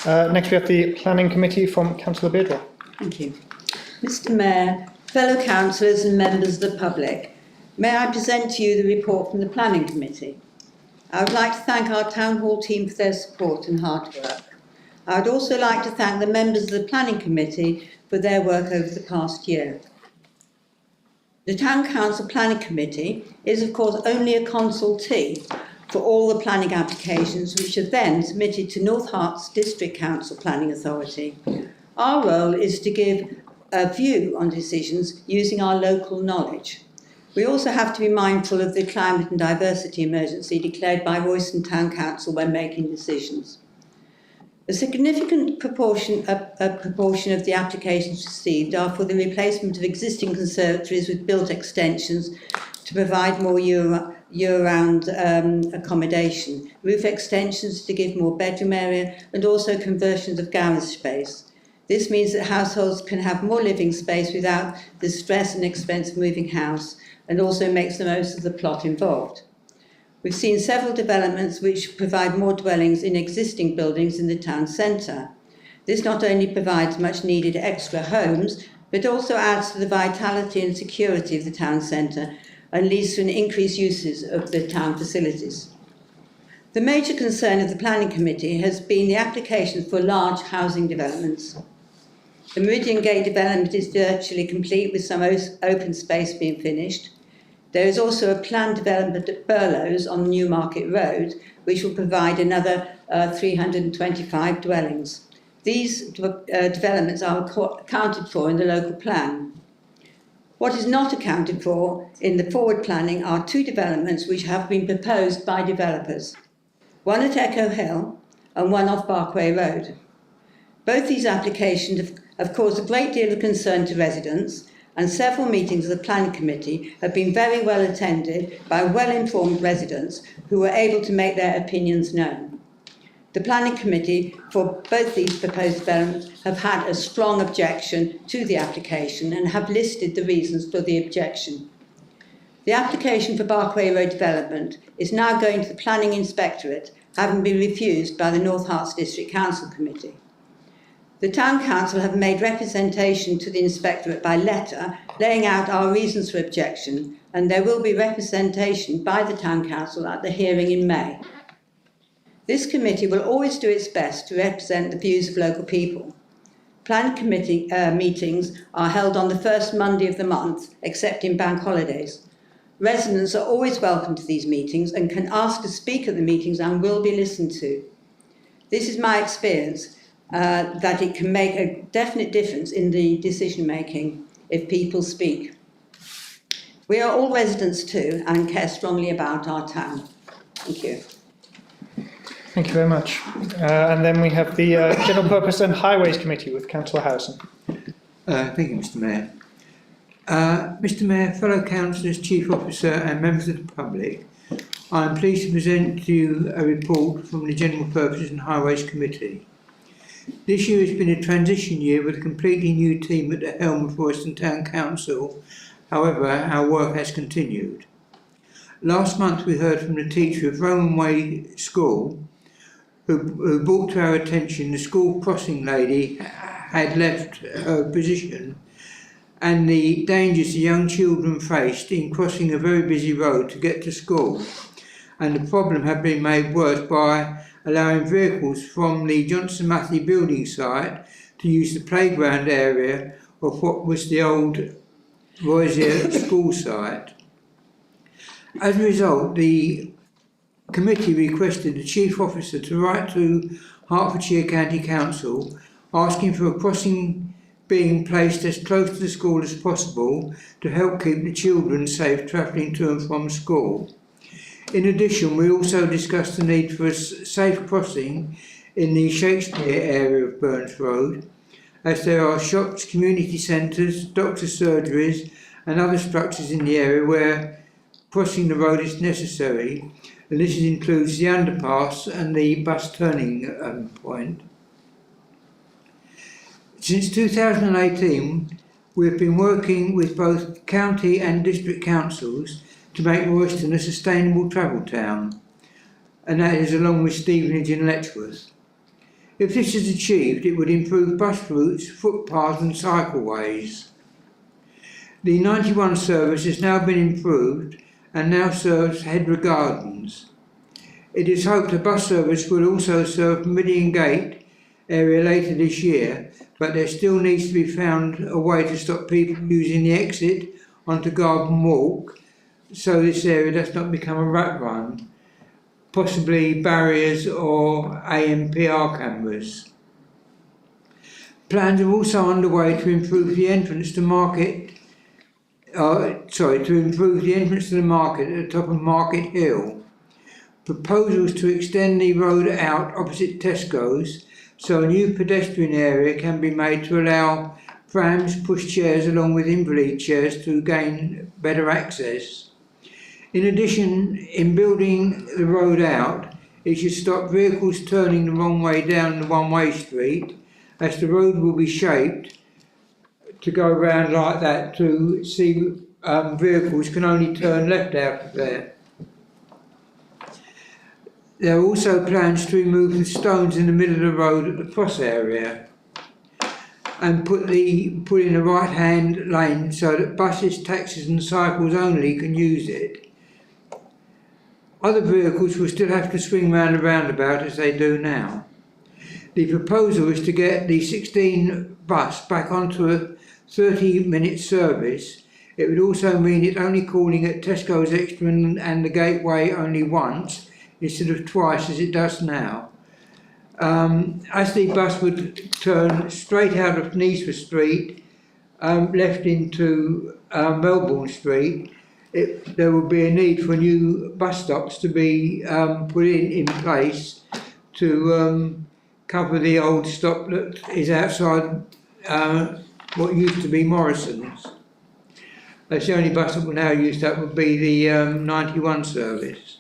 Next we have the Planning Committee from Councillor Beardwell. Thank you. Mr Mayor, fellow councillors and members of the public, may I present to you the report from the Planning Committee. I would like to thank our Town Hall team for their support and hard work. I would also like to thank the members of the Planning Committee for their work over the past year. The Town Council Planning Committee is of course only a consultee for all the planning applications which are then submitted to North Herts District Council Planning Authority. Our role is to give a view on decisions using our local knowledge. We also have to be mindful of the climate and diversity emergency declared by Royston Town Council when making decisions. A significant proportion of the applications received are for the replacement of existing conservatories with built extensions to provide more year-round accommodation, roof extensions to give more bedroom area, and also conversions of garage space. This means that households can have more living space without the stress and expense of moving house, and also makes the most of the plot involved. We've seen several developments which provide more dwellings in existing buildings in the town centre. This not only provides much needed extra homes, but also adds to the vitality and security of the town centre and leads to an increased uses of the town facilities. The major concern of the Planning Committee has been the applications for large housing developments. The Meridian Gate development is virtually complete with some open space being finished. There is also a planned development at Burlows on Newmarket Road, which will provide another 325 dwellings. These developments are accounted for in the local plan. What is not accounted for in the forward planning are 2 developments which have been proposed by developers, one at Echo Hill and one off Barkway Road. Both these applications have caused a great deal of concern to residents, and several meetings of the Planning Committee have been very well attended by well-informed residents who were able to make their opinions known. The Planning Committee for both these proposed developments have had a strong objection to the application and have listed the reasons for the objection. The application for Barkway Road development is now going to the Planning Inspectorate, having been refused by the North Herts District Council Committee. The Town Council have made representation to the Inspectorate by letter, laying out our reasons for objection, and there will be representation by the Town Council at the hearing in May. This committee will always do its best to represent the views of local people. Planning Committee meetings are held on the first Monday of the month, except in bank holidays. Residents are always welcome to these meetings and can ask to speak at the meetings and will be listened to. This is my experience, that it can make a definite difference in the decision making if people speak. We are all residents too and care strongly about our town. Thank you. Thank you very much. And then we have the General Purpose and Highways Committee with Councillor Howson. Thank you, Mr. Mayor. Mr. Mayor, fellow councillors, Chief Officer and members of the public, I am pleased to present to you a report from the General Purpose and Highways Committee. This year has been a transition year with a completely new team at the helm of Royston Town Council. However, our work has continued. Last month we heard from the teacher of Roman Way School who brought to our attention the school crossing lady had left her position and the dangers the young children faced in crossing a very busy road to get to school. And the problem had been made worse by allowing vehicles from the Johnson Matthew building site to use the playground area of what was the old Royston school site. As a result, the committee requested the Chief Officer to write to Hertfordshire County Council asking for a crossing being placed as close to the school as possible to help keep the children safe travelling to and from school. In addition, we also discussed the need for a safe crossing in the Shakespeare area of Burns Road, as there are shops, community centres, doctors' surgeries and other structures in the area where crossing the road is necessary, and this includes the underpass and the bus turning point. Since 2018, we have been working with both county and district councils to make Royston a sustainable travel town, and that is along with Stevenage and Letchworth. If this is achieved, it would improve bus routes, footpaths and cycleways. The 91 service has now been improved and now serves Hedra Gardens. It is hoped a bus service will also serve Meridian Gate area later this year, but there still needs to be found a way to stop people using the exit onto Garden Walk so this area does not become a rat run, possibly barriers or AMPR cameras. Plans are also underway to improve the entrance to the market at the top of Market Hill. Proposals to extend the road out opposite Tesco's so a new pedestrian area can be made to allow prams, pushchairs along with invalid chairs to gain better access. In addition, in building the road out, it should stop vehicles turning the wrong way down the one-way street, as the road will be shaped to go around like that to see vehicles can only turn left out of there. There are also plans to remove the stones in the middle of the road at the cross area and put in a right-hand lane so that buses, taxis and cycles only can use it. other vehicles will still have to swing round the roundabout as they do now. The proposal is to get the 16 bus back onto a 30-minute service. It would also mean it only calling at Tesco's Extra and the Gateway only once instead of twice as it does now. As the bus would turn straight out of Neesford Street, left into Melbourne Street, there would be a need for new bus stops to be put in place to cover the old stop that is outside what used to be Morrison's. That's the only bus that will now use that would be the 91 service.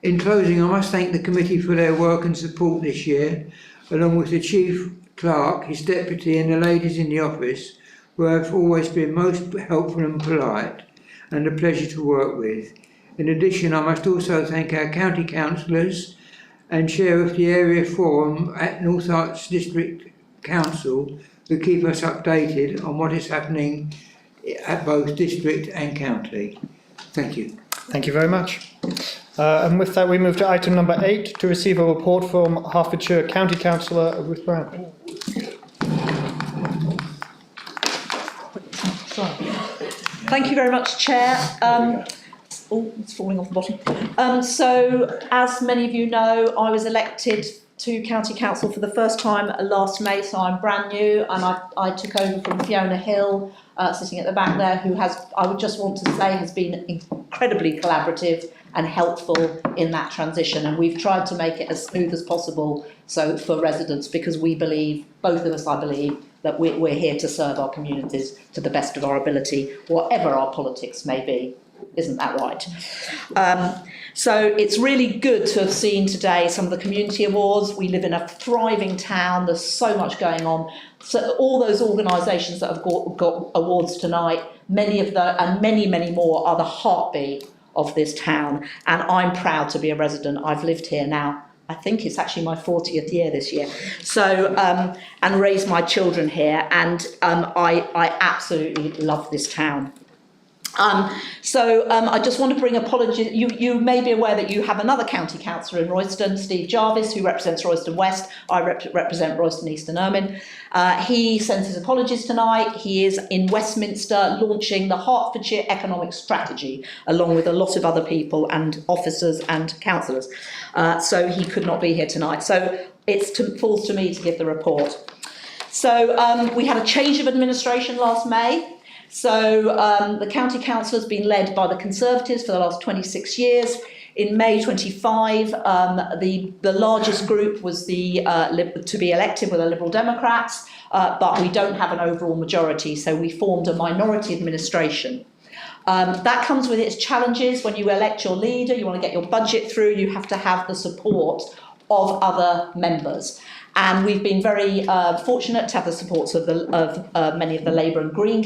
In closing, I must thank the committee for their work and support this year, along with the Chief Clerk, his deputy and the ladies in the office, who have always been most helpful and polite, and a pleasure to work with. In addition, I must also thank our county councillors and chair of the area forum at North Arts District Council, who keep us updated on what is happening at both district and county. Thank you. Thank you very much. And with that, we move to item number 8, to receive a report from Hertfordshire County Councillor Ruth Brown. Thank you very much, Chair. It's falling off the bottom. So, as many of you know, I was elected to County Council for the first time last May, so I'm brand new, and I took over from Fiona Hill, sitting at the back there, who has, I would just want to say, has been incredibly collaborative and helpful in that transition, and we've tried to make it as smooth as possible so for residents, because we believe, both of us I believe, that we're here to serve our communities to the best of our ability, whatever our politics may be. Isn't that right? So it's really good to have seen today some of the community awards. We live in a thriving town. There's so much going on. So all those organisations that have got awards tonight, many of them and many, many more are the heartbeat of this town. And I'm proud to be a resident. I've lived here now. I think it's actually my 40th year this year. So, and raised my children here. And I absolutely love this town. I just want to bring apologies. You may be aware that you have another county councillor in Royston, Steve Jarvis, who represents Royston West. I represent Royston East and Ermine. He sends his apologies tonight. He is in Westminster launching the Hertfordshire Economic Strategy, along with a lot of other people and officers and councillors. So he could not be here tonight. So it falls to me to give the report. So we had a change of administration last May. So the County Council has been led by the Conservatives for the last 26 years. In May 25, the largest group was to be elected with the Liberal Democrats, but we don't have an overall majority, so we formed a minority administration. That comes with its challenges. When you elect your leader, you want to get your budget through, you have to have the support of other members. And we've been very fortunate to have the supports of many of the Labour and Green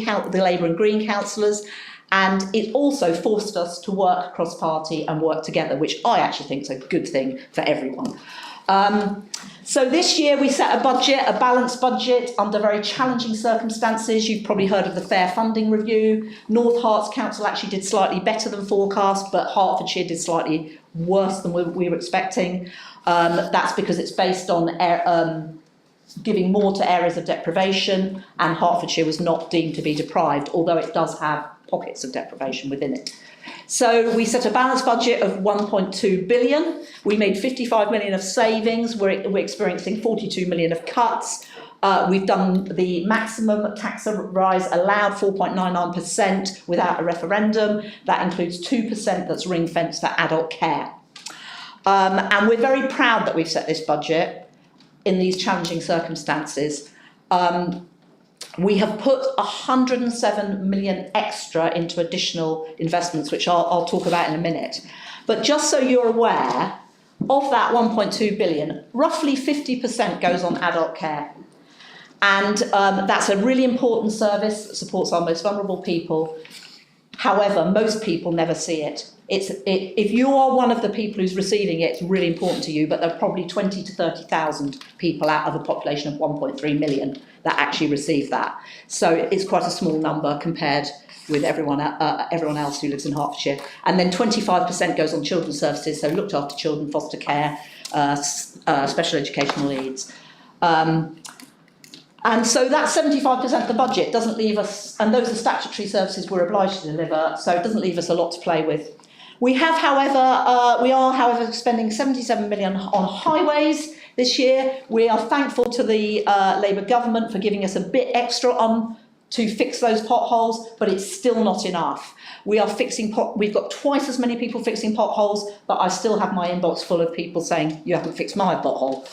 councillors, and it also forced us to work cross-party and work together, which I actually think is a good thing for everyone. So this year we set a budget, a balanced budget, under very challenging circumstances. You've probably heard of the Fair Funding Review. North Herts Council actually did slightly better than forecast, but Hertfordshire did slightly worse than we were expecting. That's because it's based on giving more to areas of deprivation, and Hertfordshire was not deemed to be deprived, although it does have pockets of deprivation within it. So we set a balanced budget of 1.2 billion. We made 55 million of savings. We're experiencing 42 million of cuts. We've done the maximum tax rise allowed, 4.99% without a referendum. That includes 2% that's ring-fenced for adult care. And we're very proud that we've set this budget in these challenging circumstances. We have put 107 million extra into additional investments, which I'll talk about in a minute. But just so you're aware, of that 1.2 billion, roughly 50% goes on adult care. And that's a really important service that supports our most vulnerable people. However, most people never see it. If you are one of the people who's receiving it, it's really important to you, but there are probably 20 to 30,000 people out of a population of 1.3 million that actually receive that. So it's quite a small number compared with everyone else who lives in Hertfordshire. And then 25% goes on children's services, so looked after children, foster care, special educational needs. And so that's 75% of the budget, doesn't leave us, and those are statutory services we're obliged to deliver, so it doesn't leave us a lot to play with. We are, however, spending 77 million on highways this year. We are thankful to the Labour government for giving us a bit extra on to fix those potholes, but it's still not enough. We've got twice as many people fixing potholes, but I still have my inbox full of people saying, you haven't fixed my pothole.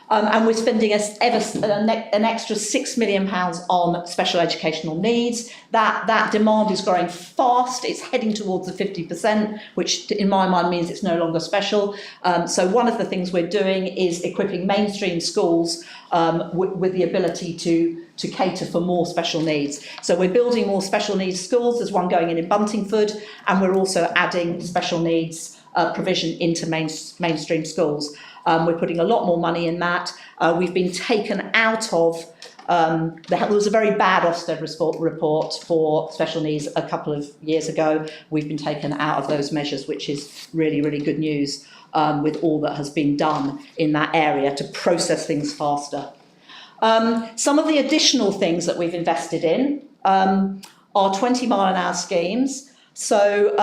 And we're spending an extra £6 million on special educational needs. That demand is growing fast. It's heading towards the 50%, which in my mind means it's no longer special. So one of the things we're doing is equipping mainstream schools with the ability to cater for more special needs. So we're building more special needs schools. There's one going in Buntingford, and we're also adding special needs provision into mainstream schools. We're putting a lot more money in that. We've been taken out of, there was a very bad Ofsted report for special needs a couple of years ago. We've been taken out of those measures, which is really, really good news with all that has been done in that area to process things faster. Some of the additional things that we've invested in are 20 mile an hour schemes. So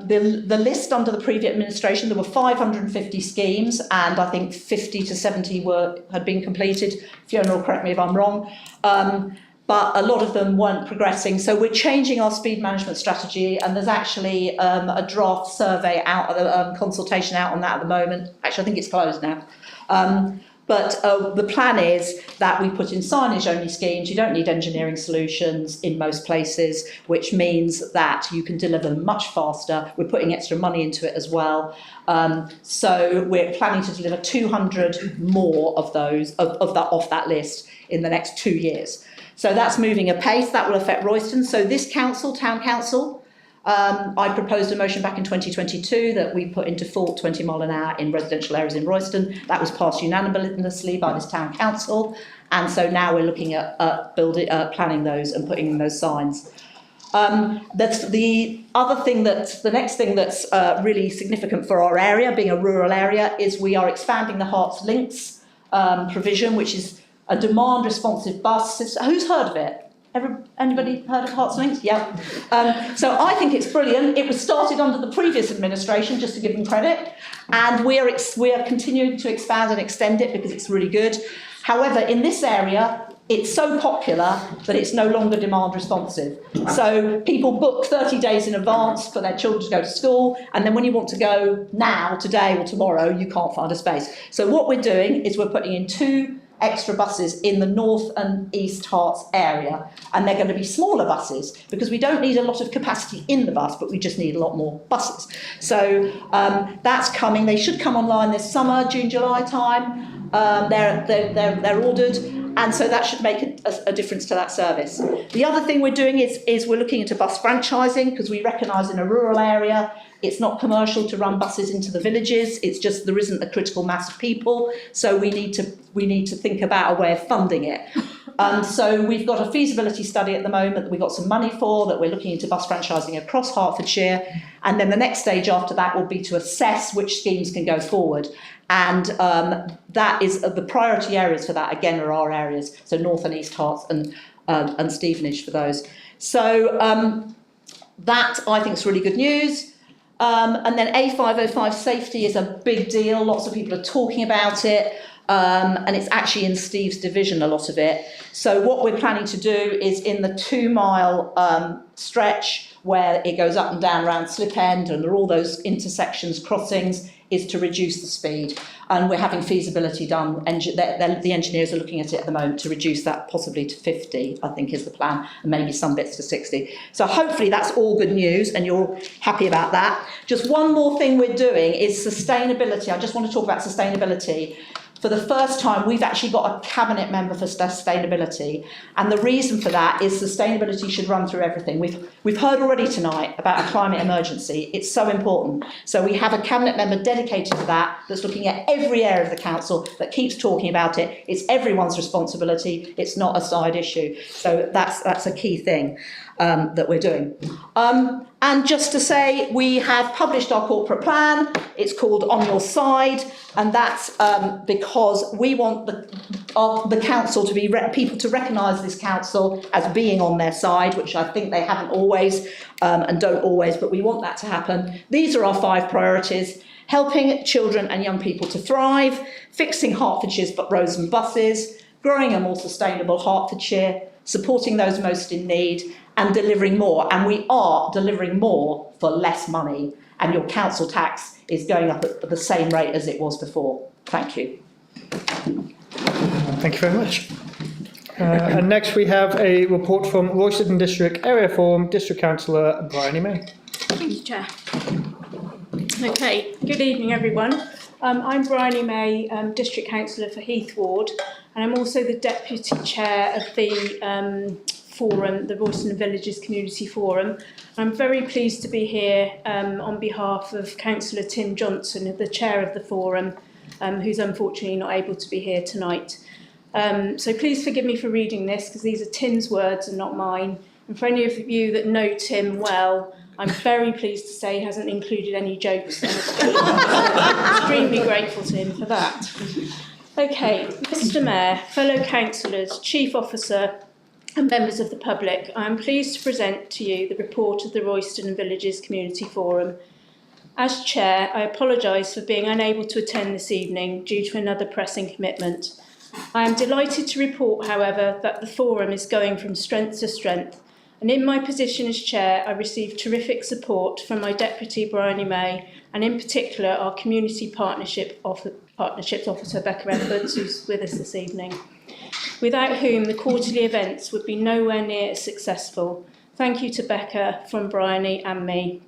the list under the previous administration, there were 550 schemes, and I think 50 to 70 had been completed. Fiona will correct me if I'm wrong. But a lot of them weren't progressing. So we're changing our speed management strategy, and there's actually a draft survey out, consultation out on that at the moment. Actually, I think it's closed now. But the plan is that we put in signage-only schemes. You don't need engineering solutions in most places, which means that you can deliver them much faster. We're putting extra money into it as well. So we're planning to deliver 200 more of those, off that list in the next 2 years. So that's moving apace. That will affect Royston. So this council, town council, I proposed a motion back in 2022 that we put into full 20 mile an hour in residential areas in Royston. That was passed unanimously by this town council, and so now we're looking at planning those and putting in those signs. That's the other thing the next thing that's really significant for our area, being a rural area, is we are expanding the Herts Links provision, which is a demand responsive bus. Who's heard of it? Anybody heard of Herts Links? Yeah. So I think it's brilliant. It was started under the previous administration, just to give them credit, and we are continuing to expand and extend it because it's really good. However, in this area, it's so popular that it's no longer demand responsive. So people book 30 days in advance for their children to go to school, and then when you want to go now, today or tomorrow, you can't find a space. So what we're doing is we're putting in 2 extra buses in the North and East Herts area, and they're going to be smaller buses because we don't need a lot of capacity in the bus, but we just need a lot more buses. So that's coming. They should come online this summer, June, July time. They're ordered, and so that should make a difference to that service. The other thing we're doing is we're looking into bus franchising, because we recognise in a rural area it's not commercial to run buses into the villages. It's just there isn't a critical mass of people, so we need to think about a way of funding it. So we've got a feasibility study at the moment that we've got some money for, that we're looking into bus franchising across Hertfordshire, and then the next stage after that will be to assess which schemes can go forward. And that is the priority areas for that, again, are our areas, so North and East Herts and Stevenage for those. So that I think is really good news. And then A505 safety is a big deal. Lots of people are talking about it, and it's actually in Steve's division, a lot of it. So what we're planning to do is in the 2 mile stretch where it goes up and down around Slip End, and there are all those intersections, crossings, is to reduce the speed. And we're having feasibility done. The engineers are looking at it at the moment to reduce that possibly to 50, I think is the plan, and maybe some bits to 60. So hopefully that's all good news and you're happy about that. Just one more thing we're doing is sustainability. I just want to talk about sustainability. for the first time, we've actually got a cabinet member for sustainability, and the reason for that is sustainability should run through everything. We've heard already tonight about a climate emergency. It's so important. So we have a cabinet member dedicated to that, that's looking at every area of the council, that keeps talking about it. It's everyone's responsibility. It's not a side issue. So that's a key thing that we're doing. And just to say, we have published our corporate plan. It's called On Your Side, and that's because we want the council to be people to recognise this council as being on their side, which I think they haven't always and don't always, but we want that to happen. These are our 5 priorities: helping children and young people to thrive, fixing Hertfordshire's roads and buses, growing a more sustainable Hertfordshire, supporting those most in need, and delivering more. And we are delivering more for less money, and your council tax is going up at the same rate as it was before. Thank you. Thank you very much. And next we have a report from Royston District Area Forum District Councillor Bryony May. Thank you, Chair. Okay, good evening everyone. I'm Bryony May, District Councillor for Heath Ward, and I'm also the Deputy Chair of the forum, the Royston Villages Community Forum. I'm very pleased to be here on behalf of Councillor Tim Johnson, the Chair of the forum, who's unfortunately not able to be here tonight. So please forgive me for reading this, because these are Tim's words and not mine. And for any of you that know Tim well, I'm very pleased to say he hasn't included any jokes on the speech. I'm extremely grateful to him for that. Okay, Mr Mayor, fellow councillors, Chief Officer and members of the public, I am pleased to present to you the report of the Royston Villages Community Forum. As Chair, I apologise for being unable to attend this evening due to another pressing commitment. I am delighted to report, however, that the forum is going from strength to strength, and in my position as Chair, I received terrific support from my Deputy Bryony May, and in particular our Community Partnerships Officer Becca Edwards, who's with us this evening, without whom the quarterly events would be nowhere near as successful. Thank you to Becca from Bryony and me.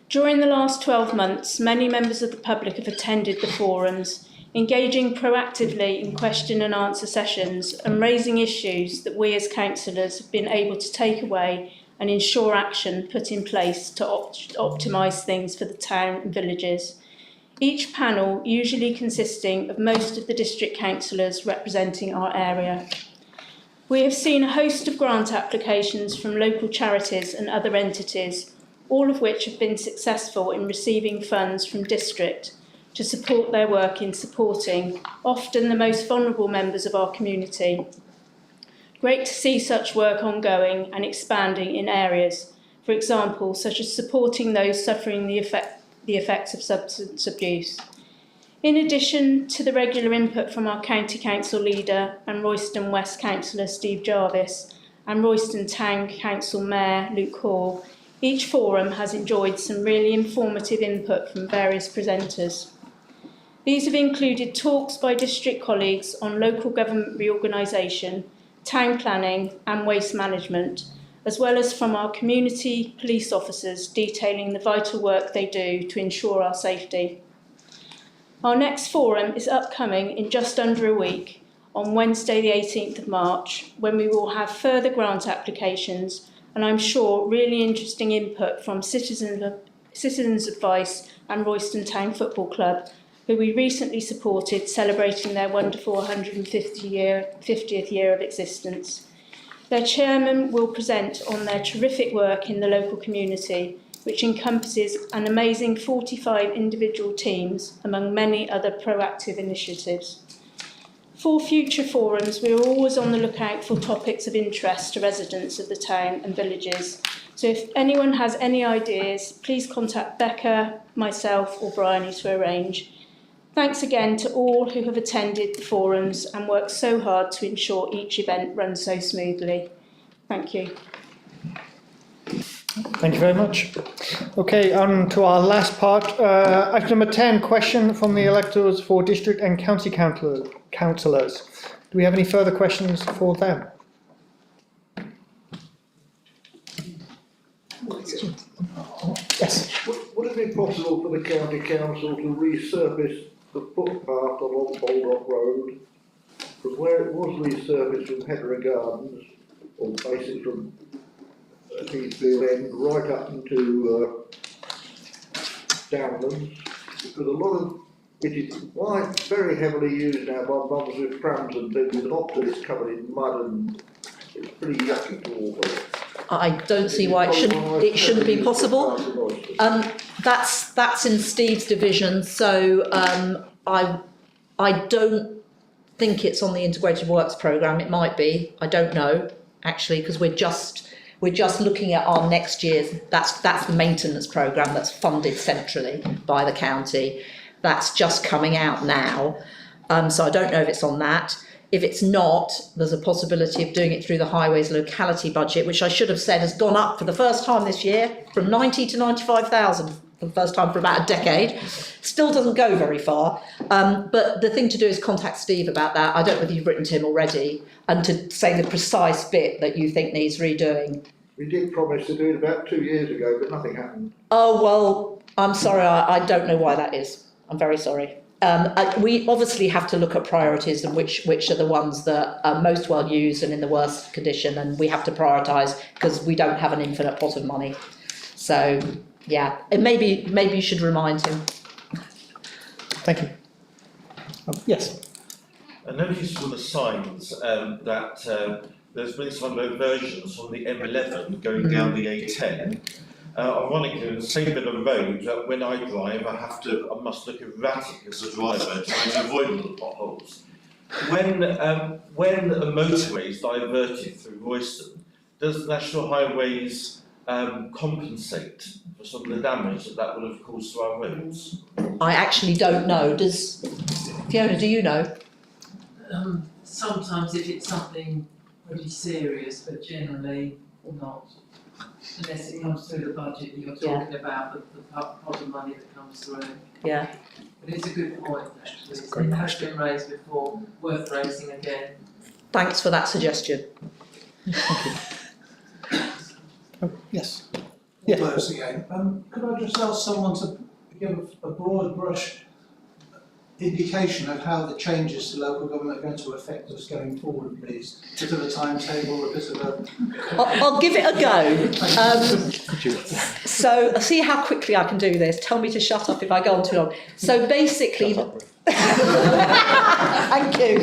During the last 12 months, many members of the public have attended the forums, engaging proactively in question and answer sessions and raising issues that we as councillors have been able to take away and ensure action put in place to optimise things for the town and villages. Each panel usually consisting of most of the district councillors representing our area. We have seen a host of grant applications from local charities and other entities, all of which have been successful in receiving funds from district to support their work in supporting often the most vulnerable members of our community. Great to see such work ongoing and expanding in areas, for example, such as supporting those suffering the effects of substance abuse. In addition to the regular input from our County Council leader and Royston West Councillor Steve Jarvis and Royston Town Council Mayor Luke Hall, each forum has enjoyed some really informative input from various presenters. These have included talks by district colleagues on local government reorganisation, town planning and waste management, as well as from our community police officers detailing the vital work they do to ensure our safety. Our next forum is upcoming in just under a week, on Wednesday the 18th of March, when we will have further grant applications and I'm sure really interesting input from Citizens Advice and Royston Town Football Club, who we recently supported celebrating their wonderful 150th year of existence. Their chairman will present on their terrific work in the local community, which encompasses an amazing 45 individual teams, among many other proactive initiatives. For future forums, we are always on the lookout for topics of interest to residents of the town and villages. So if anyone has any ideas, please contact Becca, myself or Bryony to arrange. Thanks again to all who have attended the forums and worked so hard to ensure each event runs so smoothly. Thank you. Thank you very much. Okay, on to our last part. Item number 10, question from the electors for district and county councillors. Do we have any further questions for them? Yes. Would it be possible for the county council to resurface the footpath along Baldock Road, from where it was resurfaced from Hedera Gardens, or basically from Heathfield End, right up into Downlands, because a lot of it is quite very heavily used now by mums with prams and things, and often it's covered in mud and it's pretty yucky to walk on. I don't see why it shouldn't be possible. That's in Steve's division, so I don't think it's on the Integrated Works programme. It might be. I don't know actually, because we're just looking at our next year's. That's the maintenance programme that's funded centrally by the county. That's just coming out now, so I don't know if it's on that. If it's not, there's a possibility of doing it through the highways locality budget, which I should have said has gone up for the first time this year from 90 to 95,000 for the first time for about a decade. Still doesn't go very far. But the thing to do is contact Steve about that. I don't know whether you've written to him already, and to say the precise bit that you think needs redoing. We did promise to do it about 2 years ago, but nothing happened. Oh, well, I'm sorry, I don't know why that is. I'm very sorry. We obviously have to look at priorities and which are the ones that are most well used and in the worst condition, and we have to prioritise because we don't have an infinite pot of money. So yeah, and maybe you should remind him. Thank you. Yes. I noticed from the signs that there's been some diversions from the M11 going down the A10. Ironically, the same bit of road that when I drive, I must look erratic as a driver, trying to avoid all the potholes. When the motorway is diverted through Royston, does National Highways compensate for some of the damage that would have caused to our roads? I actually don't know. Does Fiona? Do you know? Sometimes if it's something pretty serious, but generally not. Unless it comes through the budget that you're talking about, the pot of money that comes through. Yeah. But it's a good point, actually. It has been raised before, worth raising again. Thanks for that suggestion. Yes. Yeah. Again. Could I just ask someone to give a broad brush indication of how the changes to local government are going to affect us going forward, please? A bit of a timetable, a bit of a... I'll give it a go. So see how quickly I can do this. Tell me to shut up if I go on too long. So basically, thank you.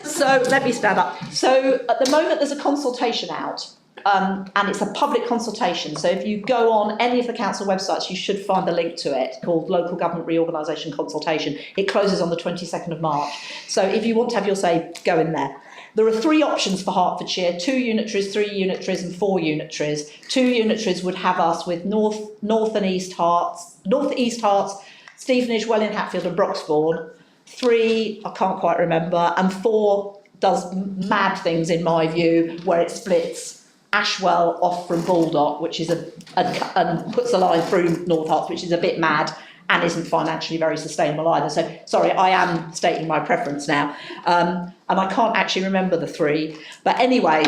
So let me stand up. So at the moment there's a consultation out. And it's a public consultation, so if you go on any of the council websites you should find the link to it, called Local Government Reorganisation Consultation. It closes on the 22nd of March, so if you want to have your say, go in there. There are 3 options for Hertfordshire: 2 unitaries, 3 unitaries and 4 unitaries. 2 unitaries would have us with North and East Herts, Stevenage, Welling, Hatfield and Broxbourne. 3, I can't quite remember, and 4 does mad things in my view, where it splits Ashwell off from Baldock, which is and puts a line through North Herts, which is a bit mad and isn't financially very sustainable either. So sorry, I am stating my preference now, and I can't actually remember the 3. But anyway,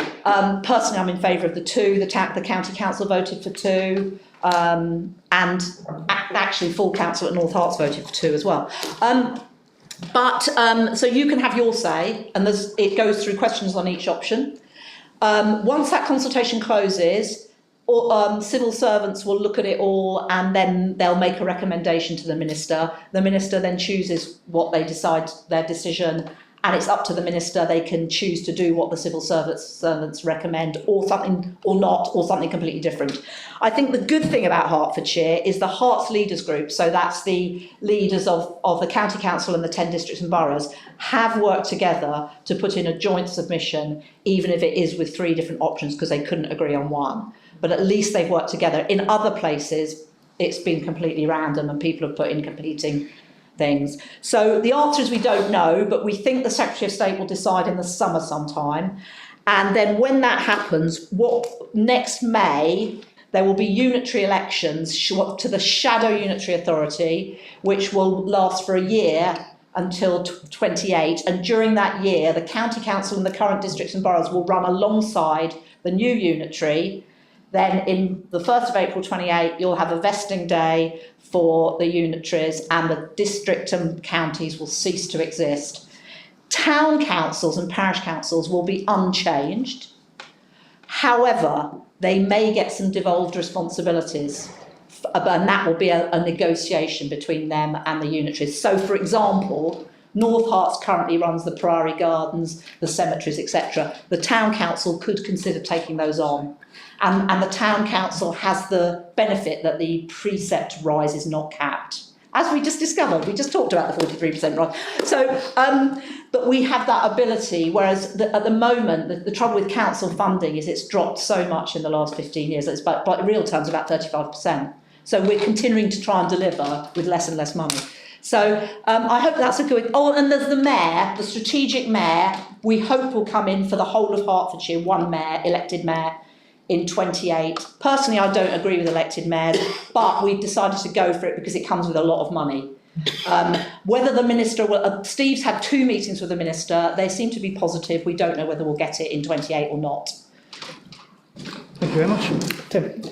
personally, I'm in favour of the 2. The county council voted for 2, and actually full council at North Herts voted for 2 as well. So you can have your say, and it goes through questions on each option. Once that consultation closes, civil servants will look at it all and then they'll make a recommendation to the minister. The minister then chooses what they decide, their decision, and it's up to the minister. They can choose to do what the civil servants recommend, or something, or not, or something completely different. I think the good thing about Hertfordshire is the Herts Leaders Group, so that's the leaders of the county council and the 10 districts and boroughs, have worked together to put in a joint submission, even if it is with 3 different options because they couldn't agree on one. But at least they've worked together. In other places, it's been completely random and people have put in competing things. So the answer is we don't know, but we think the Secretary of State will decide in the summer sometime. And then when that happens, next May, there will be unitary elections to the Shadow Unitary Authority, which will last for a year until 28. And during that year, the County Council and the current districts and boroughs will run alongside the new unitary then in the 1st of April 28, you'll have a vesting day for the unitaries and the district and counties will cease to exist. Town councils and parish councils will be unchanged. However, they may get some devolved responsibilities, and that will be a negotiation between them and the unitaries. So, for example, North Herts currently runs the Priory Gardens, the cemeteries, etc. The town council could consider taking those on. And the town council has the benefit that the precept rise is not capped. As we just discovered, we just talked about the 43% rise. So, but we have that ability, whereas at the moment, the trouble with council funding is it's dropped so much in the last 15 years, it's by real terms about 35%. So we're continuing to try and deliver with less and less money. So I hope that's a good... Oh, and there's the mayor, the strategic mayor, we hope will come in for the whole of Hertfordshire, one mayor, elected mayor, in 28. Personally, I don't agree with elected mayors, but we've decided to go for it because it comes with a lot of money. Whether the minister will... Steve's had 2 meetings with the minister. They seem to be positive. We don't know whether we'll get it in 28 or not. Thank you very much. Tim.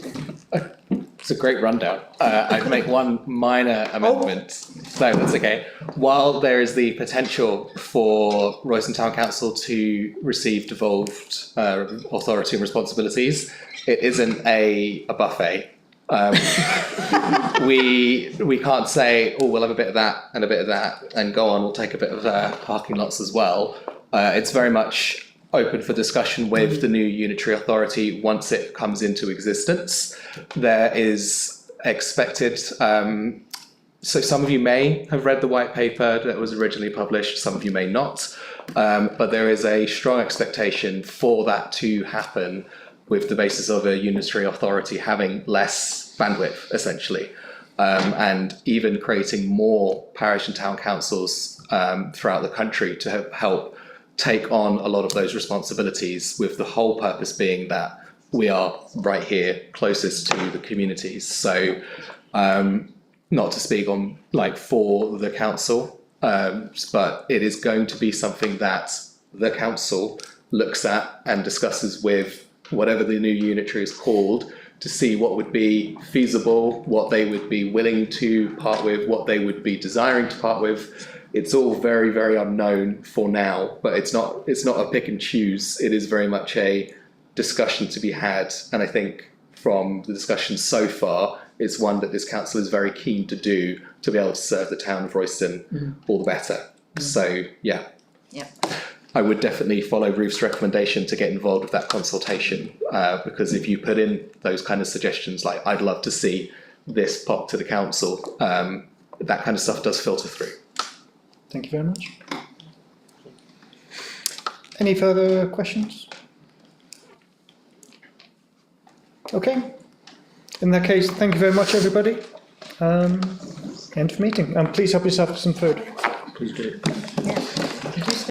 It's a great rundown. I'd make one minor amendment. No, that's okay. While there is the potential for Royston Town Council to receive devolved authority and responsibilities, it isn't a buffet. We can't say, oh, we'll have a bit of that and a bit of that and go on, we'll take a bit of parking lots as well. It's very much open for discussion with the new unitary authority once it comes into existence. There is expected, so some of you may have read the white paper that was originally published, some of you may not, but there is a strong expectation for that to happen with the basis of a unitary authority having less bandwidth, essentially, and even creating more parish and town councils throughout the country to help take on a lot of those responsibilities, with the whole purpose being that we are right here closest to the communities. So not to speak on for the council, but it is going to be something that the council looks at and discusses with whatever the new unitary is called, to see what would be feasible, what they would be willing to part with, what they would be desiring to part with. It's all very, very unknown for now, but it's not a pick and choose. It is very much a discussion to be had. And I think from the discussion so far, it's one that this council is very keen to do to be able to serve the town of Royston all the better. So, yeah. I would definitely follow Ruth's recommendation to get involved with that consultation, because if you put in those kind of suggestions, like I'd love to see this pop to the council, that kind of stuff does filter through. Thank you very much. Any further questions? Okay. In that case, thank you very much, everybody. End of meeting. And please help yourself to some food. Please do.